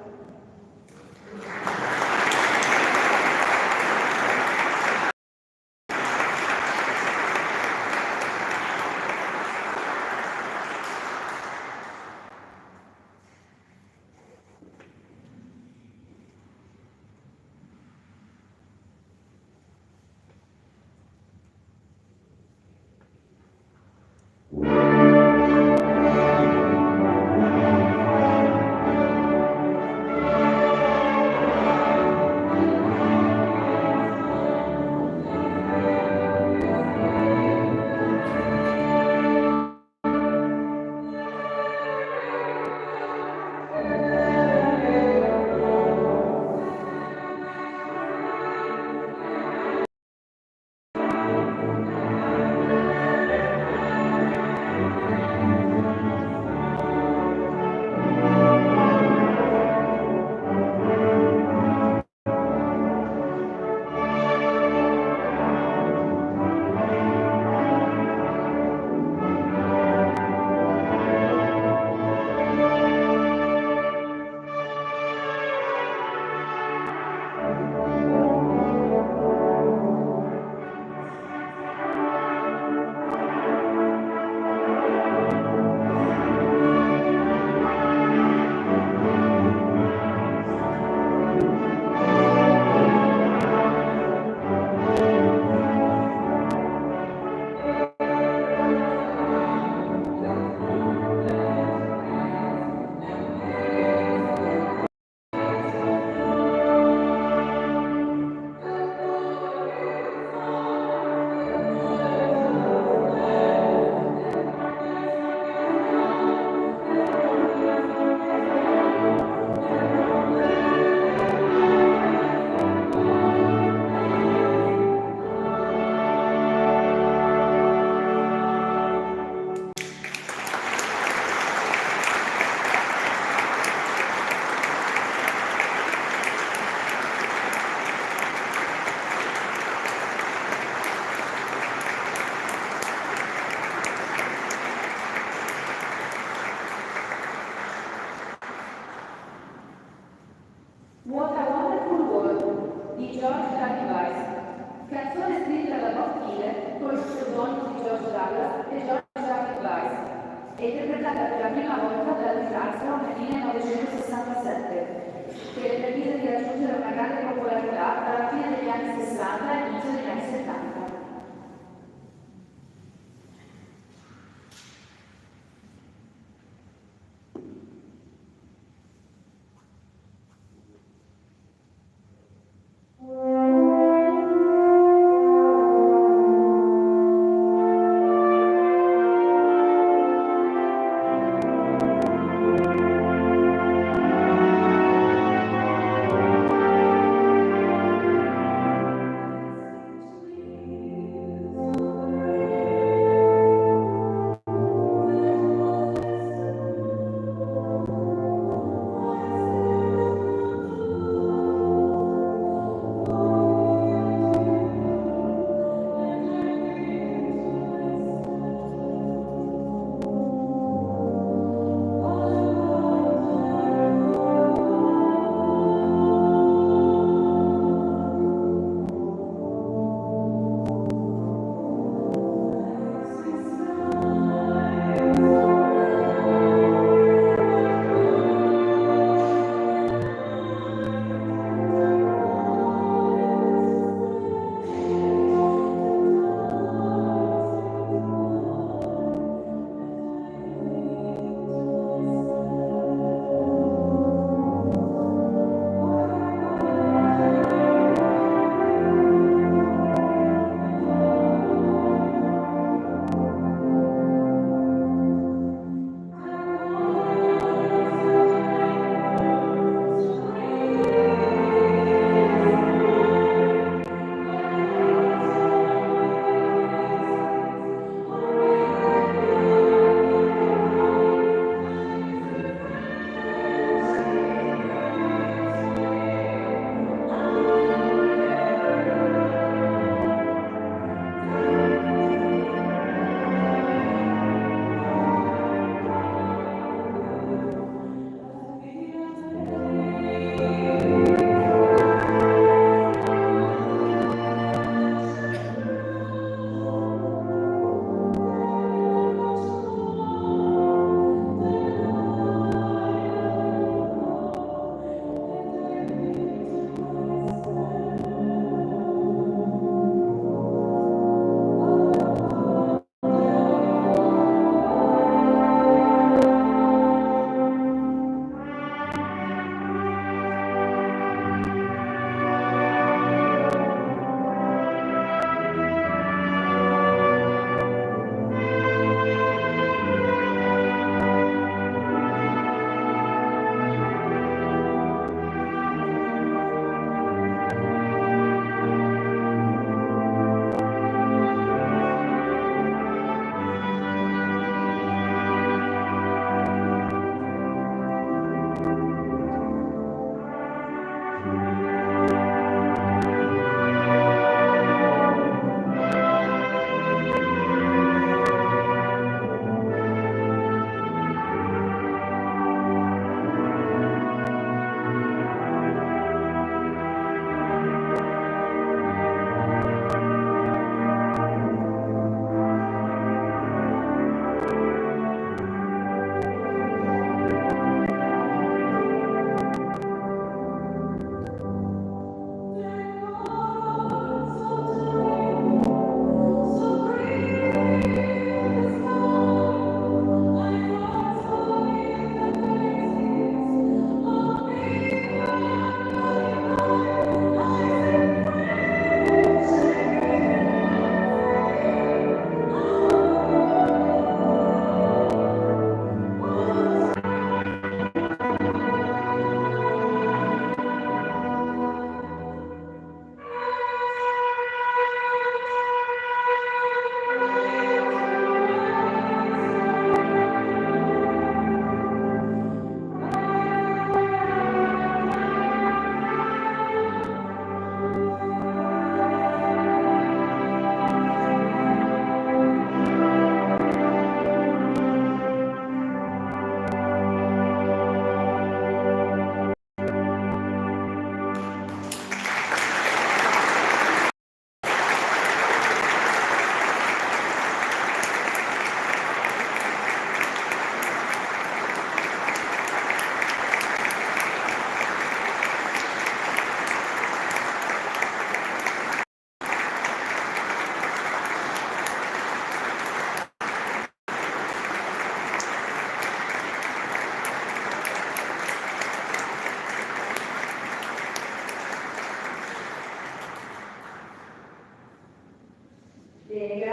What a Wonderful World di George Weiss, canzone scritta da Bob Dylan con il pseudonimo di George Douglas e George Weiss e interpretata per la prima volta da Louis Armstrong nel 1967, che le permise di raggiungere una grande popolarità alla fine degli anni 60 e inizio degli anni 70.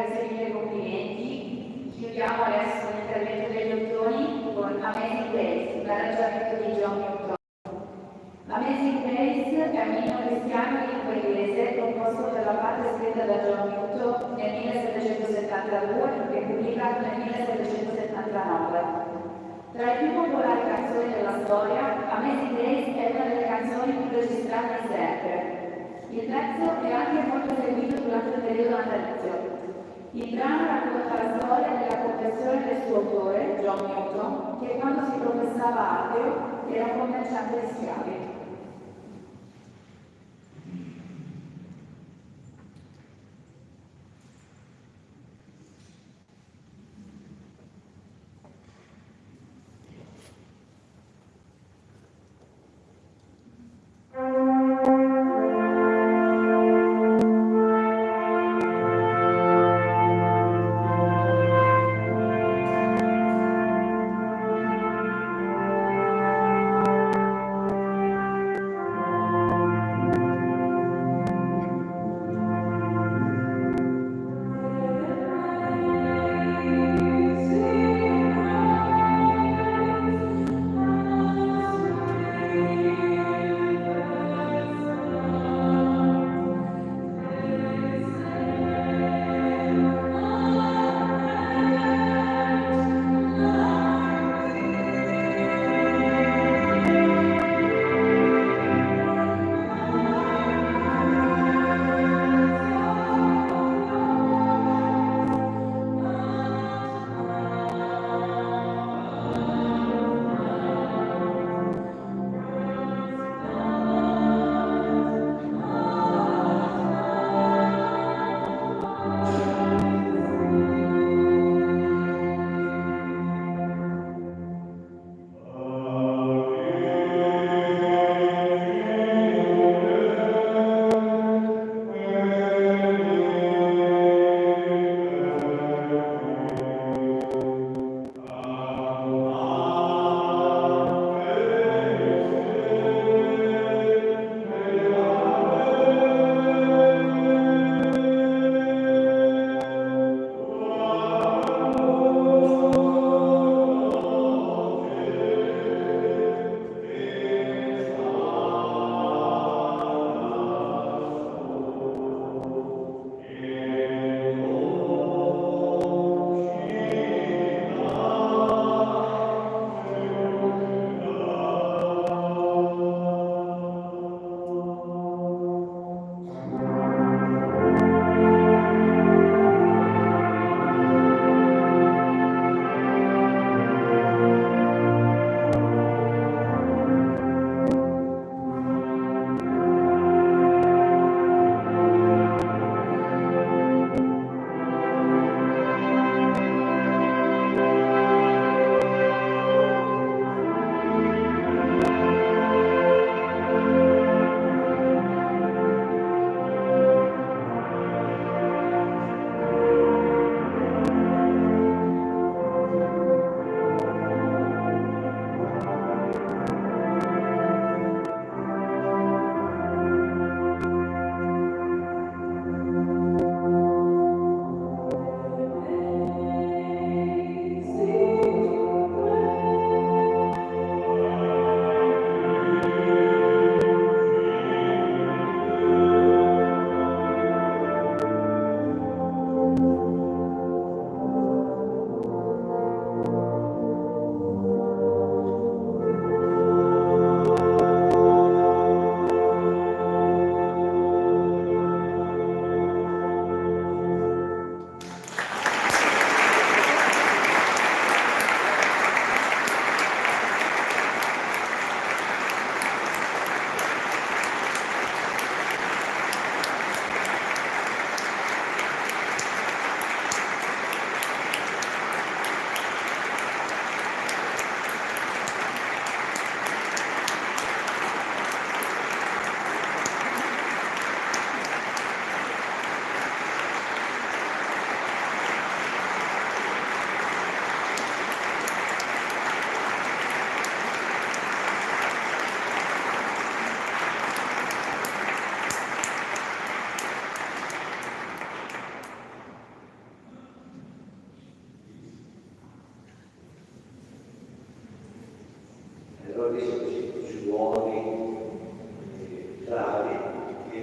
ringraziamenti e complimenti. Chiudiamo adesso l'intervento degli autori con Amazing Grace, l'arrangiamento di John Newton. Amazing Grace è un inno cristiano in lingua inglese composto per la parte scritta da John Newton nel 1772 e pubblicato nel 1779. Tra le più popolari canzoni della storia, Amazing Grace è una delle canzoni più registrate sempre. Il pezzo è anche molto seguito durante il periodo natalizio. Il brano racconta la storia della conversione del suo autore, John Newton, che quando si professava ateo era un commerciante di schiavi.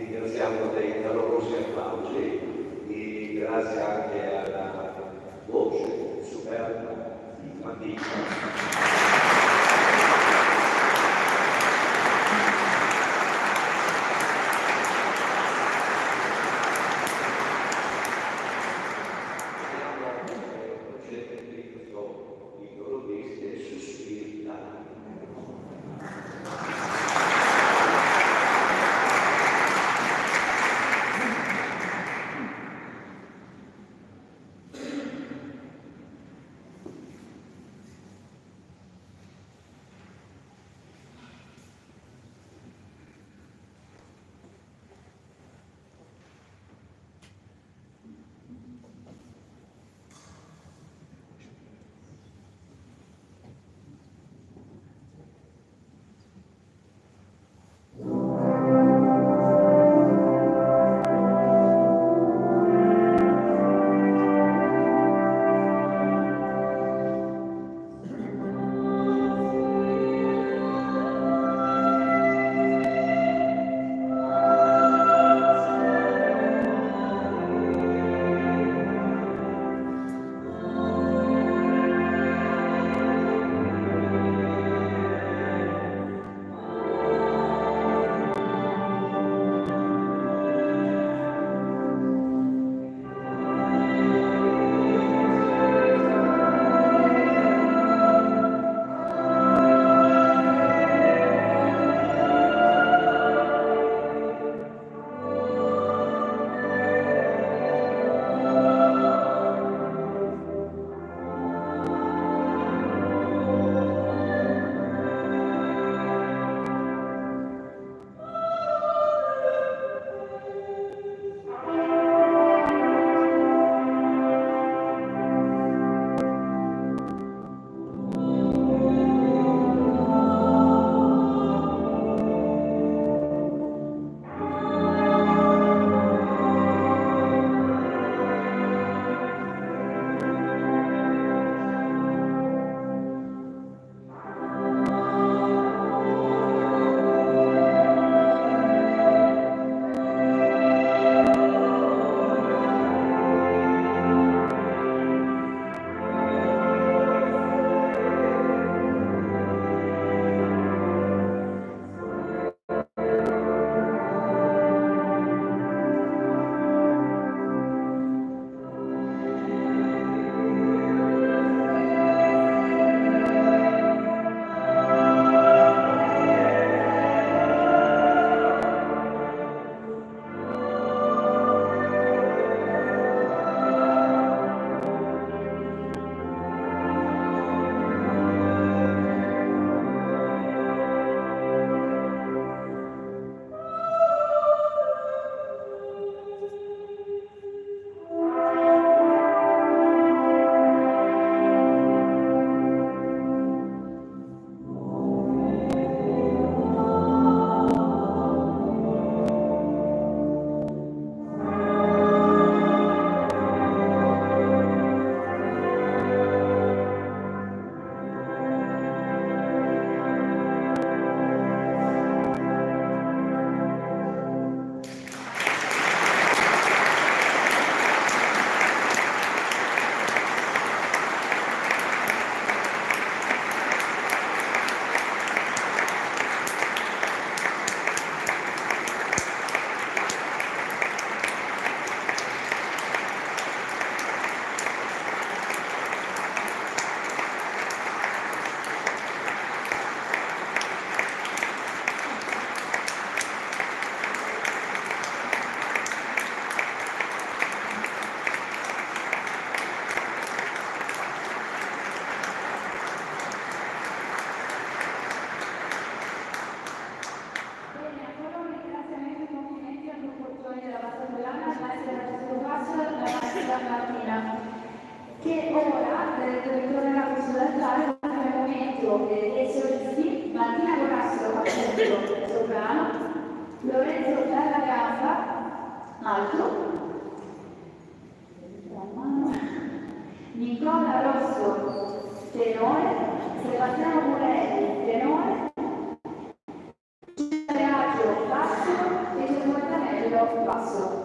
ringraziamo dei calorosi applausi e grazie anche alla voce superba di Mattia. che ora dove tornerà sull'altare al momento dei solisti Martina Corasso appunto soprano, Lorenzo Dalla Gamba alto, Nicola Rosso tenore, Sebastiano Murelli tenore, Reagio basso e Giovanni primo passo.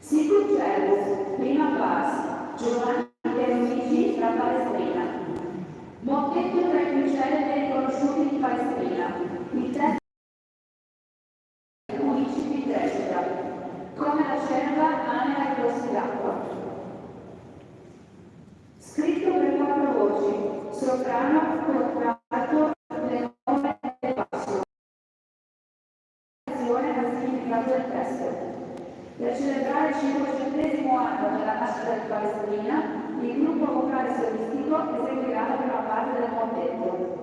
Sicut Cervus, prima fase, Giovanni De Luigi tra Palestrina. Mottetto tra i più celebri riconosciuti di Palestrina, il testo di Luigi di Trescia, come la cerva anima i corsi d'acqua. Scritto per 4 voci, soprano, contralto, tenore e basso. Del significato del testo. Per celebrare il 500° anno della nascita di Palestrina, il gruppo vocale solistico eseguirà la prima parte del mottetto.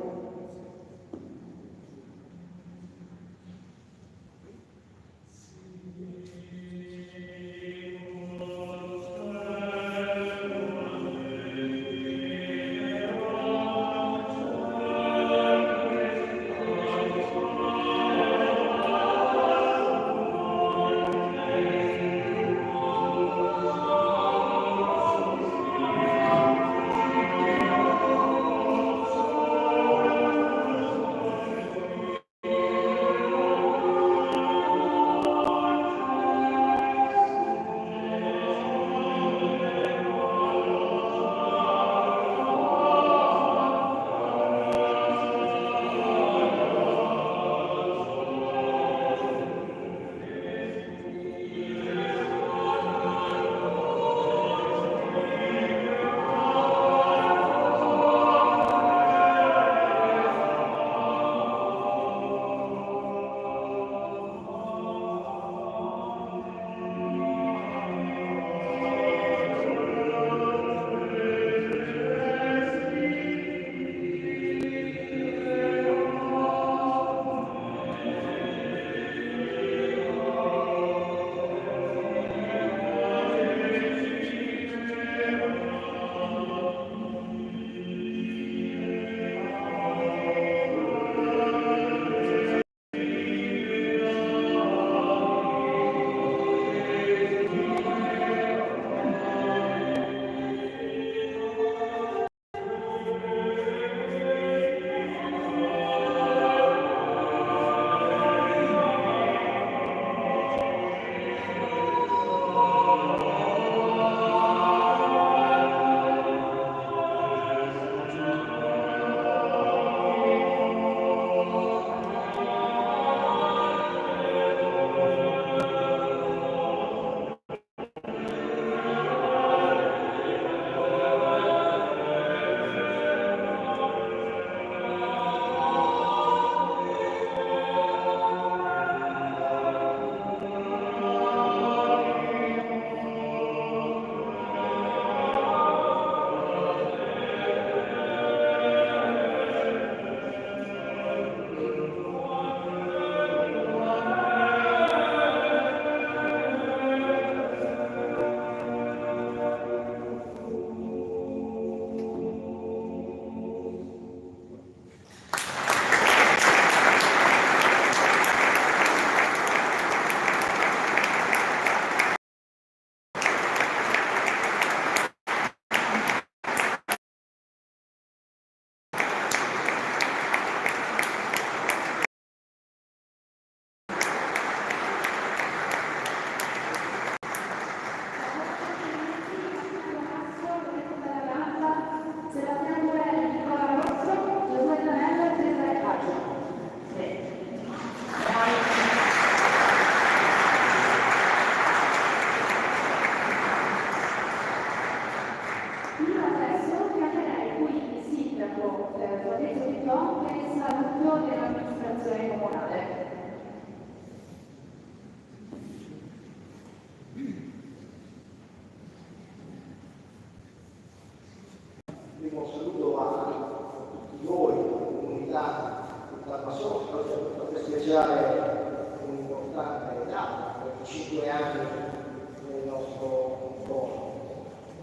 Primo saluto a tutti voi, comunità della Massonica, per festeggiare un'importante data per i 5 anni del nostro concorso.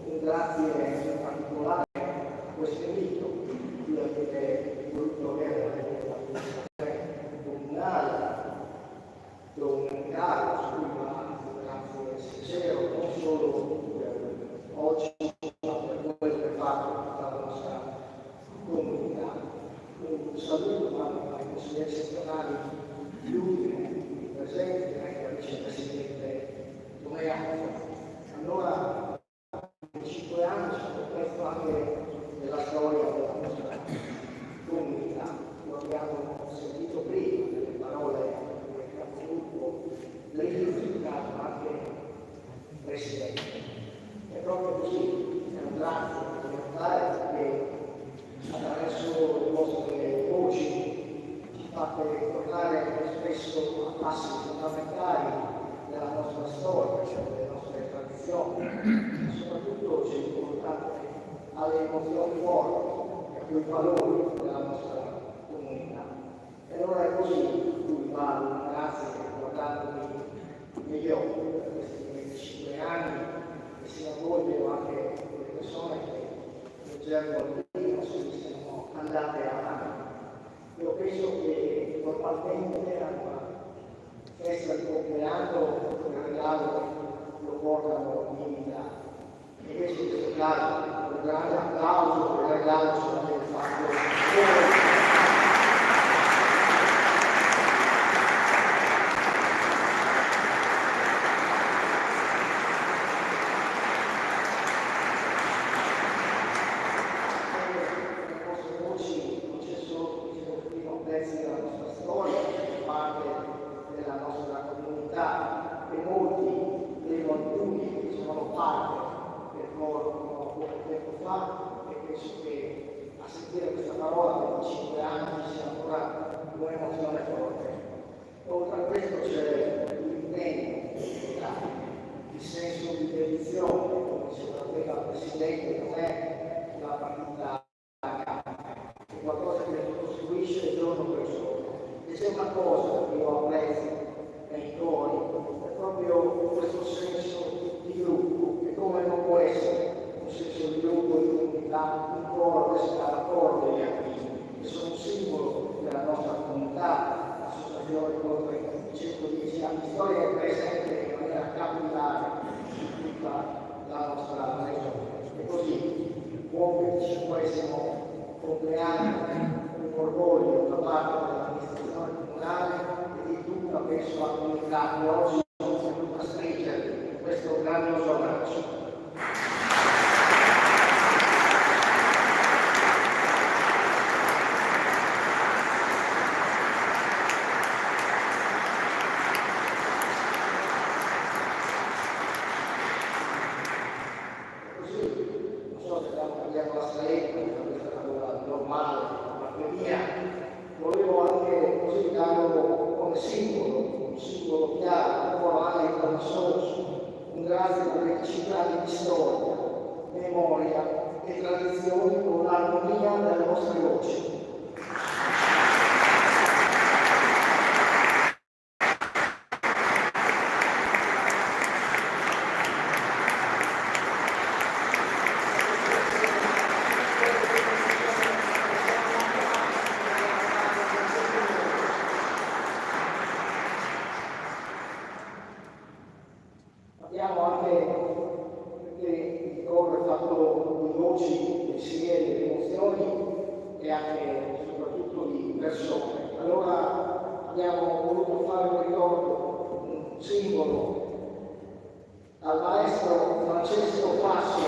Un grazie in particolare a questo invito, cui avete voluto avere l'amministrazione comunale, con un caro su cui va Presidente. È proprio così, è un grazie fondamentale perché attraverso le vostre voci ci fate tornare spesso a passi fondamentali della nostra storia, cioè delle nostre tradizioni, e soprattutto ci riportate alle emozioni forti e a quei valori della nostra comunità. E allora è così che vi parlo, grazie guardandomi negli occhi per questi 25 anni, e sia voi che anche quelle persone che leggeranno il libro sono andate avanti. Io penso che normalmente una festa di compleanno il regalo lo portano in Italia. E invece in questo caso un grande applauso per il regalo ce l'avete fatto. A sentire questa parola per 5 anni sia ancora un'emozione forte. Oltre a questo c'è l'impegno, il senso di dedizione, come diceva prima il Presidente, non è una partita a campo, è qualcosa che costruisce giorno per giorno. E c'è una cosa che io apprezzo nei cori, è proprio questo senso di gruppo, che come non può essere un senso di gruppo, di comunità, un coro che si dà d'accordo gli artisti, che sono un simbolo della nostra comunità, l'associazione con 110 anni di storia è presente in maniera capillare in tutta la nostra regione. E così, buon 25esimo compleanno, un orgoglio da parte dell'amministrazione comunale e di tutta, penso, la comunità che oggi sono venuta a stringere questo grandioso abbraccio. Volevo anche così darlo come simbolo, un simbolo chiaro, un po' anche come socio, un grazie per 25 anni di storia, memoria e tradizioni con l'armonia delle vostre voci. Abbiamo anche, perché il coro è fatto di voci, pensieri, di emozioni e anche soprattutto di persone. Allora abbiamo voluto fare un ricordo, un simbolo al maestro Francesco Fasso.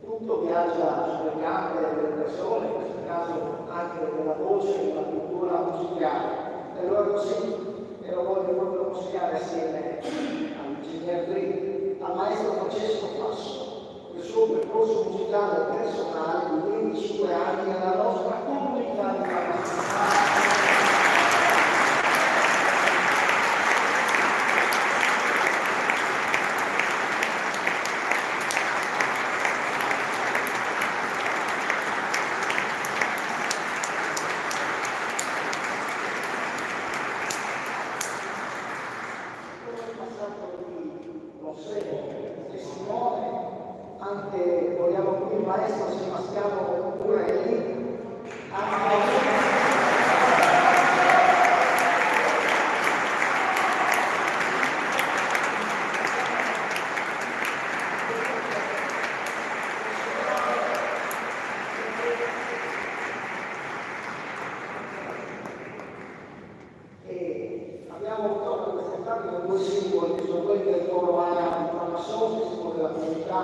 Tutto viaggia sulle gambe delle persone, in questo caso anche della voce e della cultura musicale. E allora così, e lo voglio proprio musicare assieme all'ingegner Dritti, al maestro Francesco Fasso, il suo percorso musicale personale di 25 anni nella nostra comunità di Campania. Anche vogliamo qui il maestro Sebastiano Burelli, anche abbiamo purtroppo presentato con due simboli che sono quelli del coro Ana di Talmassosi, simbolo della comunità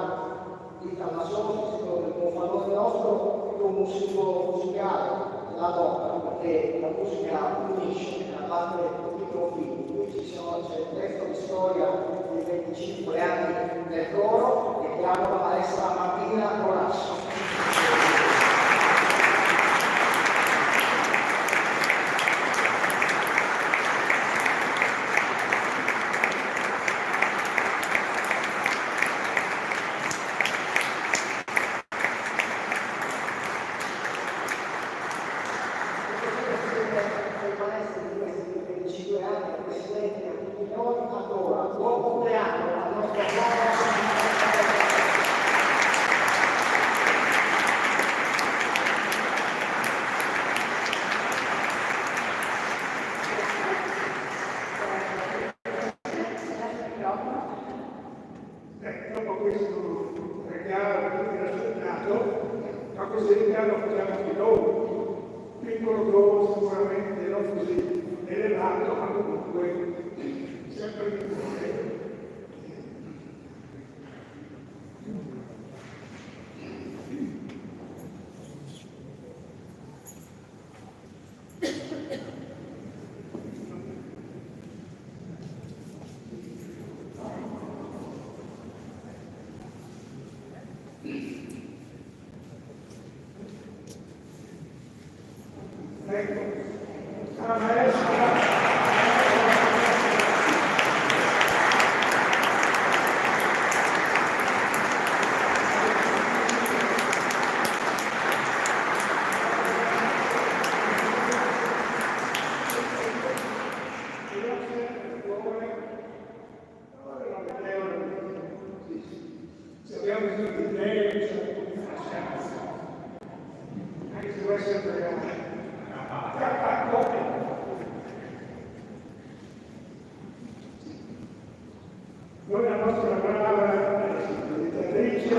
di Talmassosi, simbolo del confalone nostro, e come un simbolo musicale, la nota, perché la musica unisce, abbatte tutti i confini. Qui c'è il testo di storia dei 25 anni del coro e chiamo la maestra Martina Corasso. Dopo questo regalo che mi era assegnato, ma così il regalo facciamo anche noi. Piccolo dono sicuramente non così elevato, ma comunque sempre di cuore. Ecco, la maestra. Se abbiamo bisogno di lei, c'è tutta la chance. Anche se vuoi sempre noi la nostra brava editrice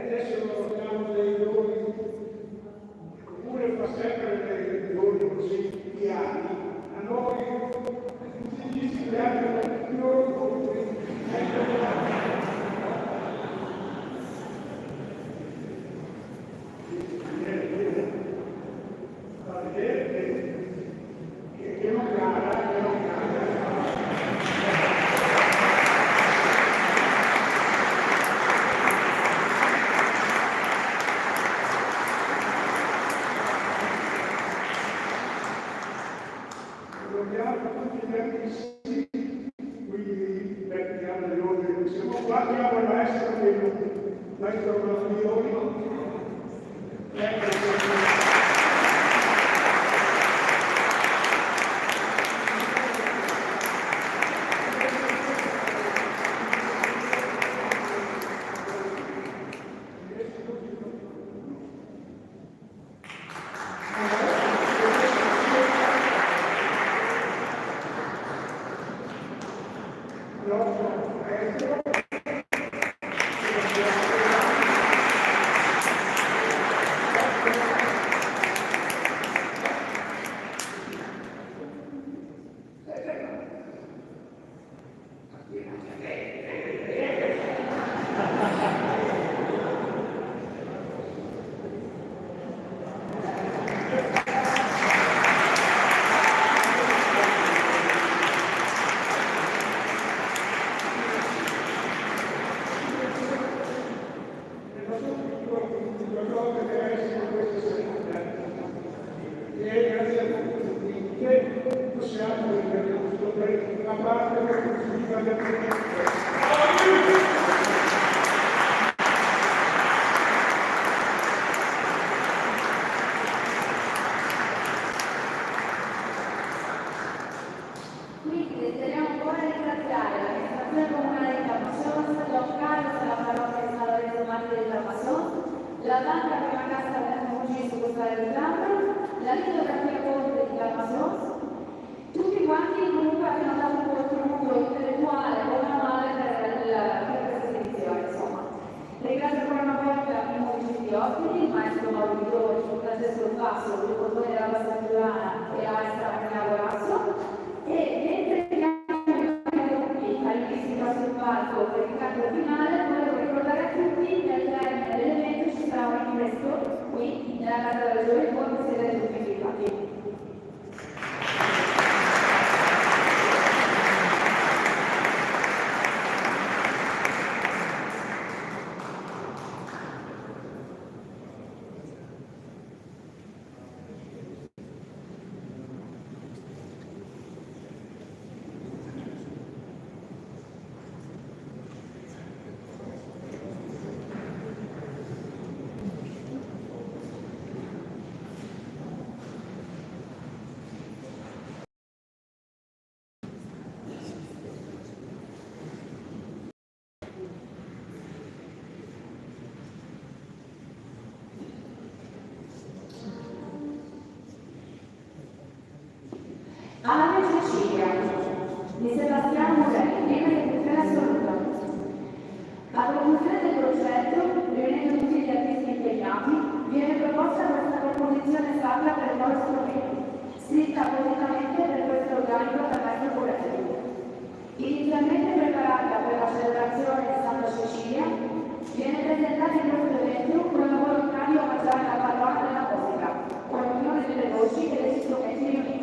adesso abbiamo dei doni, il comune fa sempre dei doni così piani, a noi tutti gli studiati più che non gara. Quindi mettiamo gli ordini, siamo qua, abbiamo il maestro Maglioni. Quindi desideriamo ancora ringraziare l'amministrazione comunale di Talmassoz, Don Carlos della parrocchia di San Lorenzo Martiri di Talmassoz, la banca prima cassa del Comune su questa reclama, la litografia Conte di Talmassoz ospiti, il maestro Mauro Francesco Basso, il portone della Bassa Giuliana e la maestra Maria Golasso, e mentre all'inizio sul palco per il canto finale, volevo ricordare a tutti che al termine dell'evento ci sarà un manifesto qui nella Casa della Gioventù che siete tutti firmati. Ave Cecilia di Sebastiano Morelli, piena di cultura assoluta. A conclusione del progetto, riunendo tutti gli artisti impegnati, viene proposta questa composizione sacra per nuovi strumenti, scritta appositamente per questo organico da Maestro Morelli. Inizialmente preparata per la celebrazione di Santa Cecilia, viene presentata in questo evento con la volontà di omaggiare la patrona della musica, con l'unione delle voci e degli strumenti riuniti.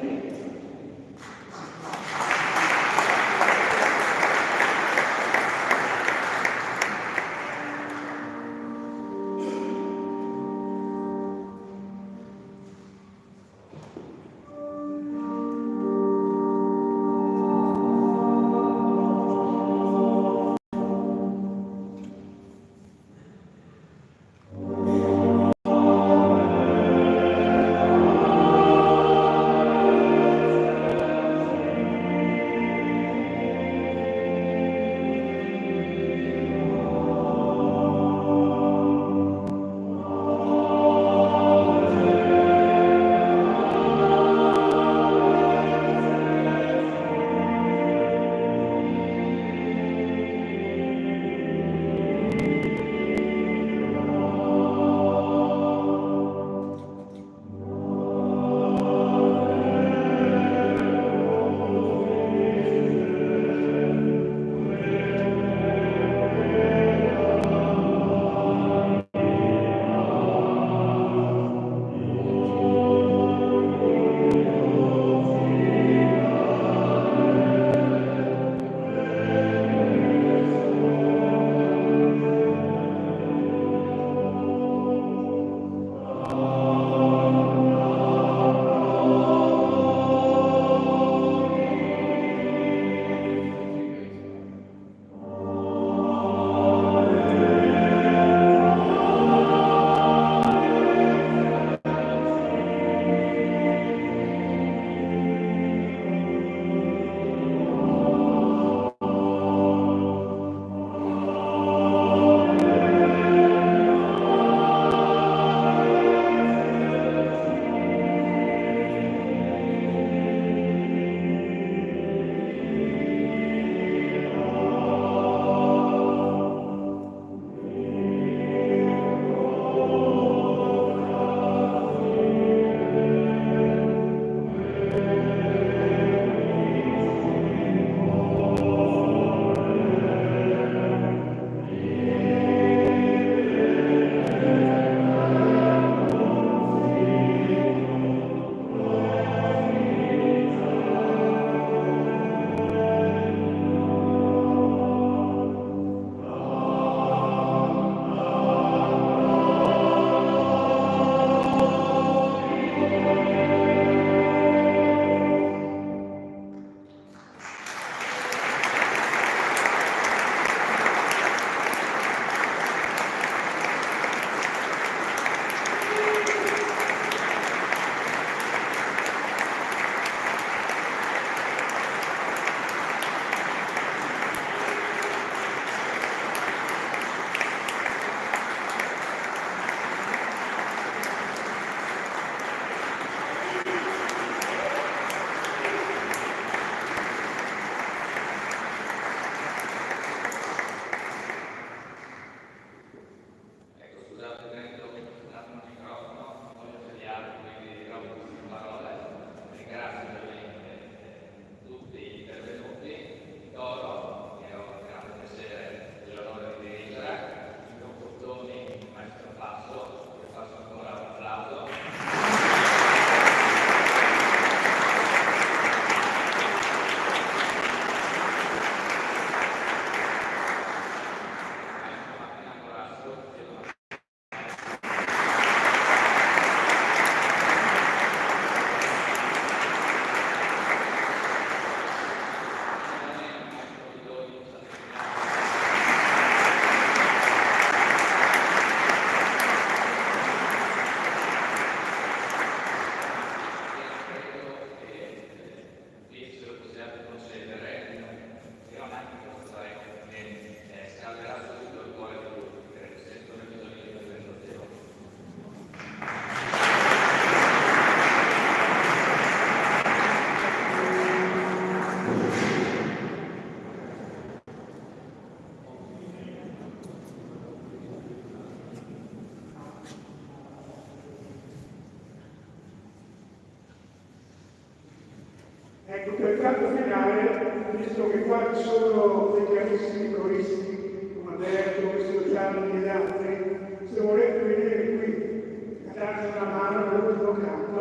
Ecco, per canto finale, visto che qua ci sono dei carissimi coristi, come Alberto, questo Gianni ed altri, se volete venire qui a darci una mano all'ultimo canto,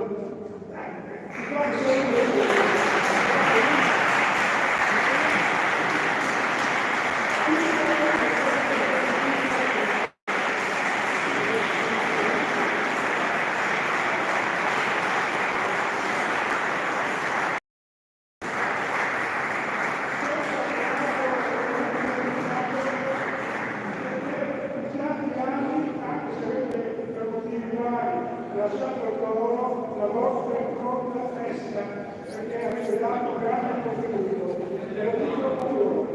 dai, qua sono lasciato loro la vostra pronta festa, perché avete dato grande contributo. E lo dico a loro.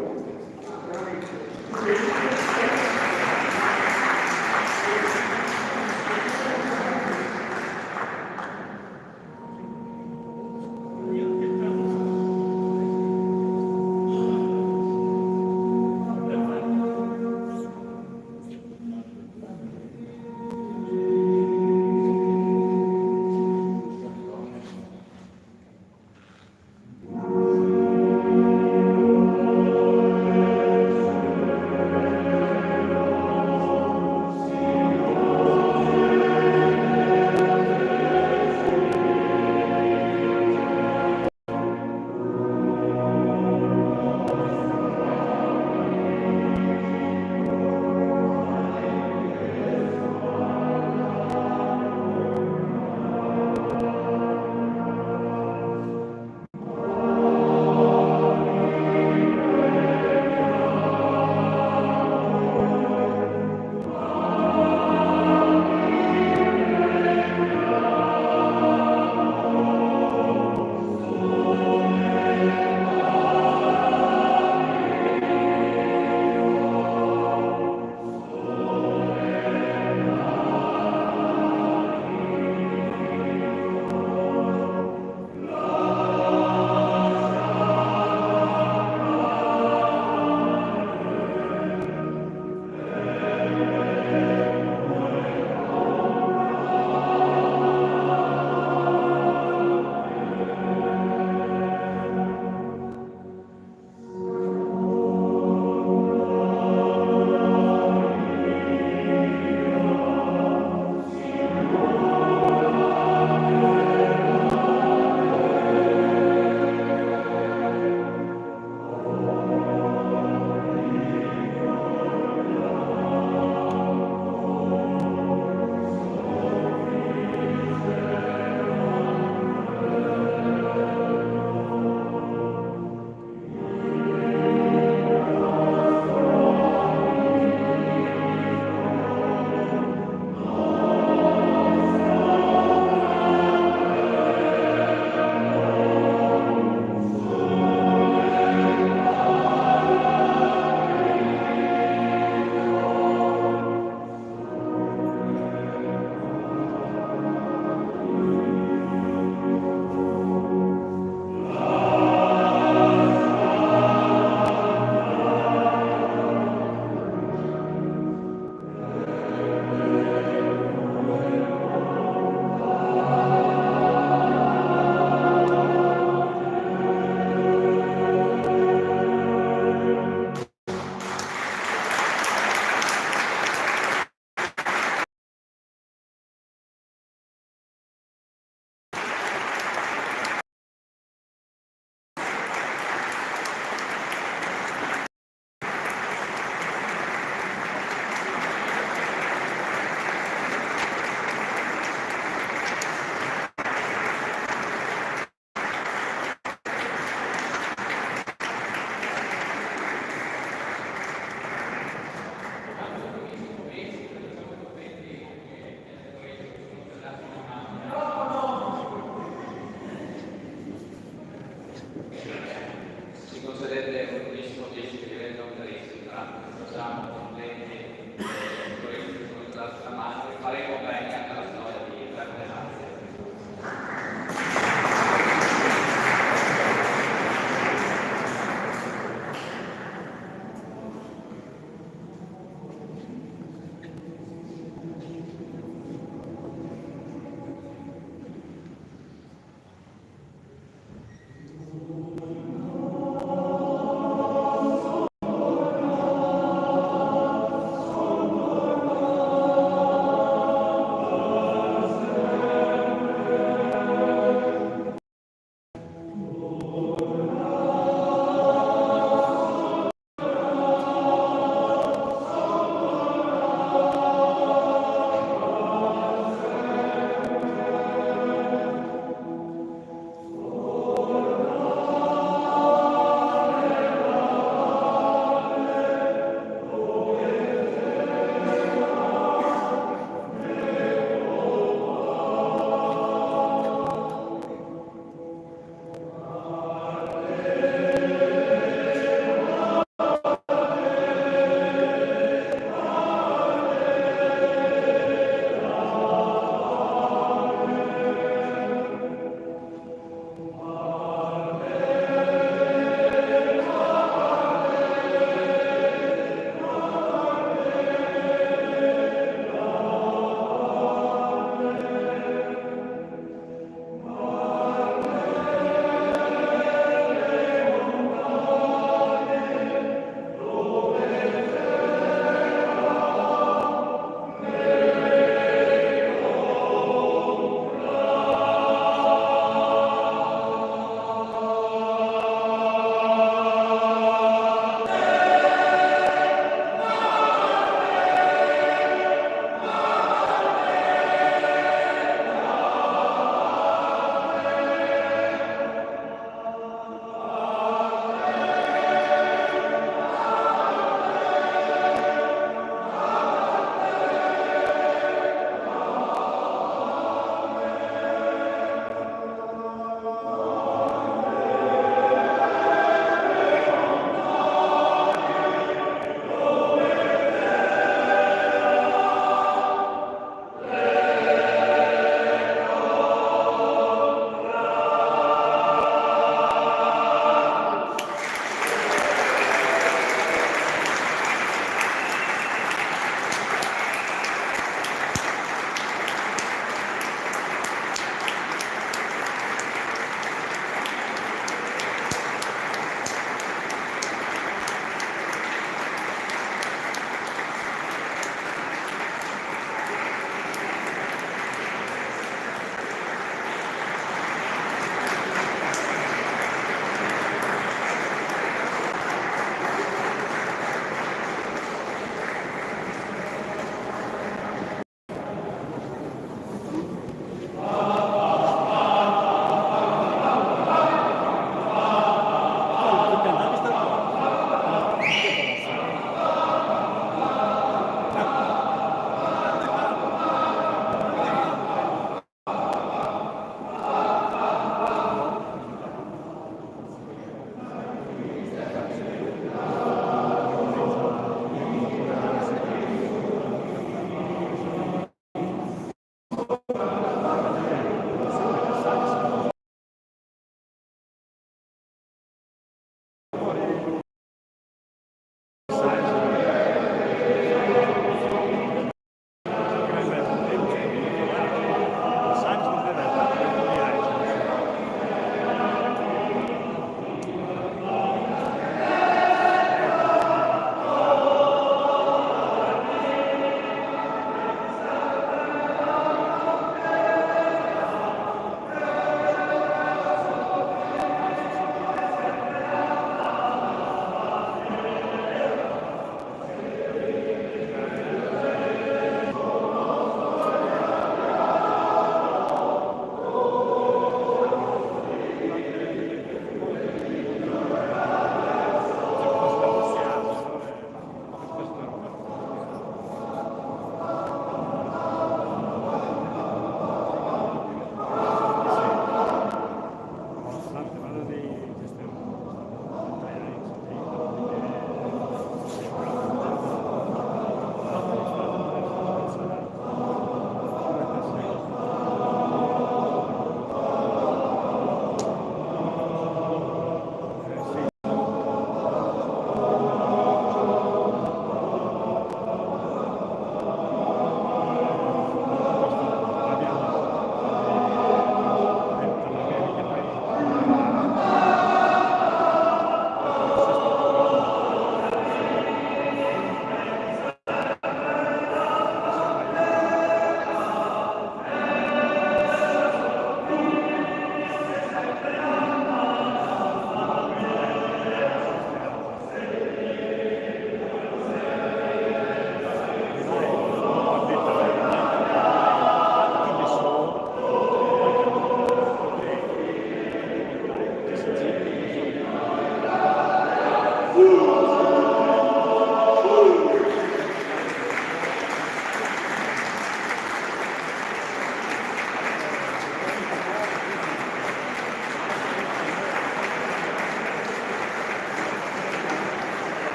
messaggio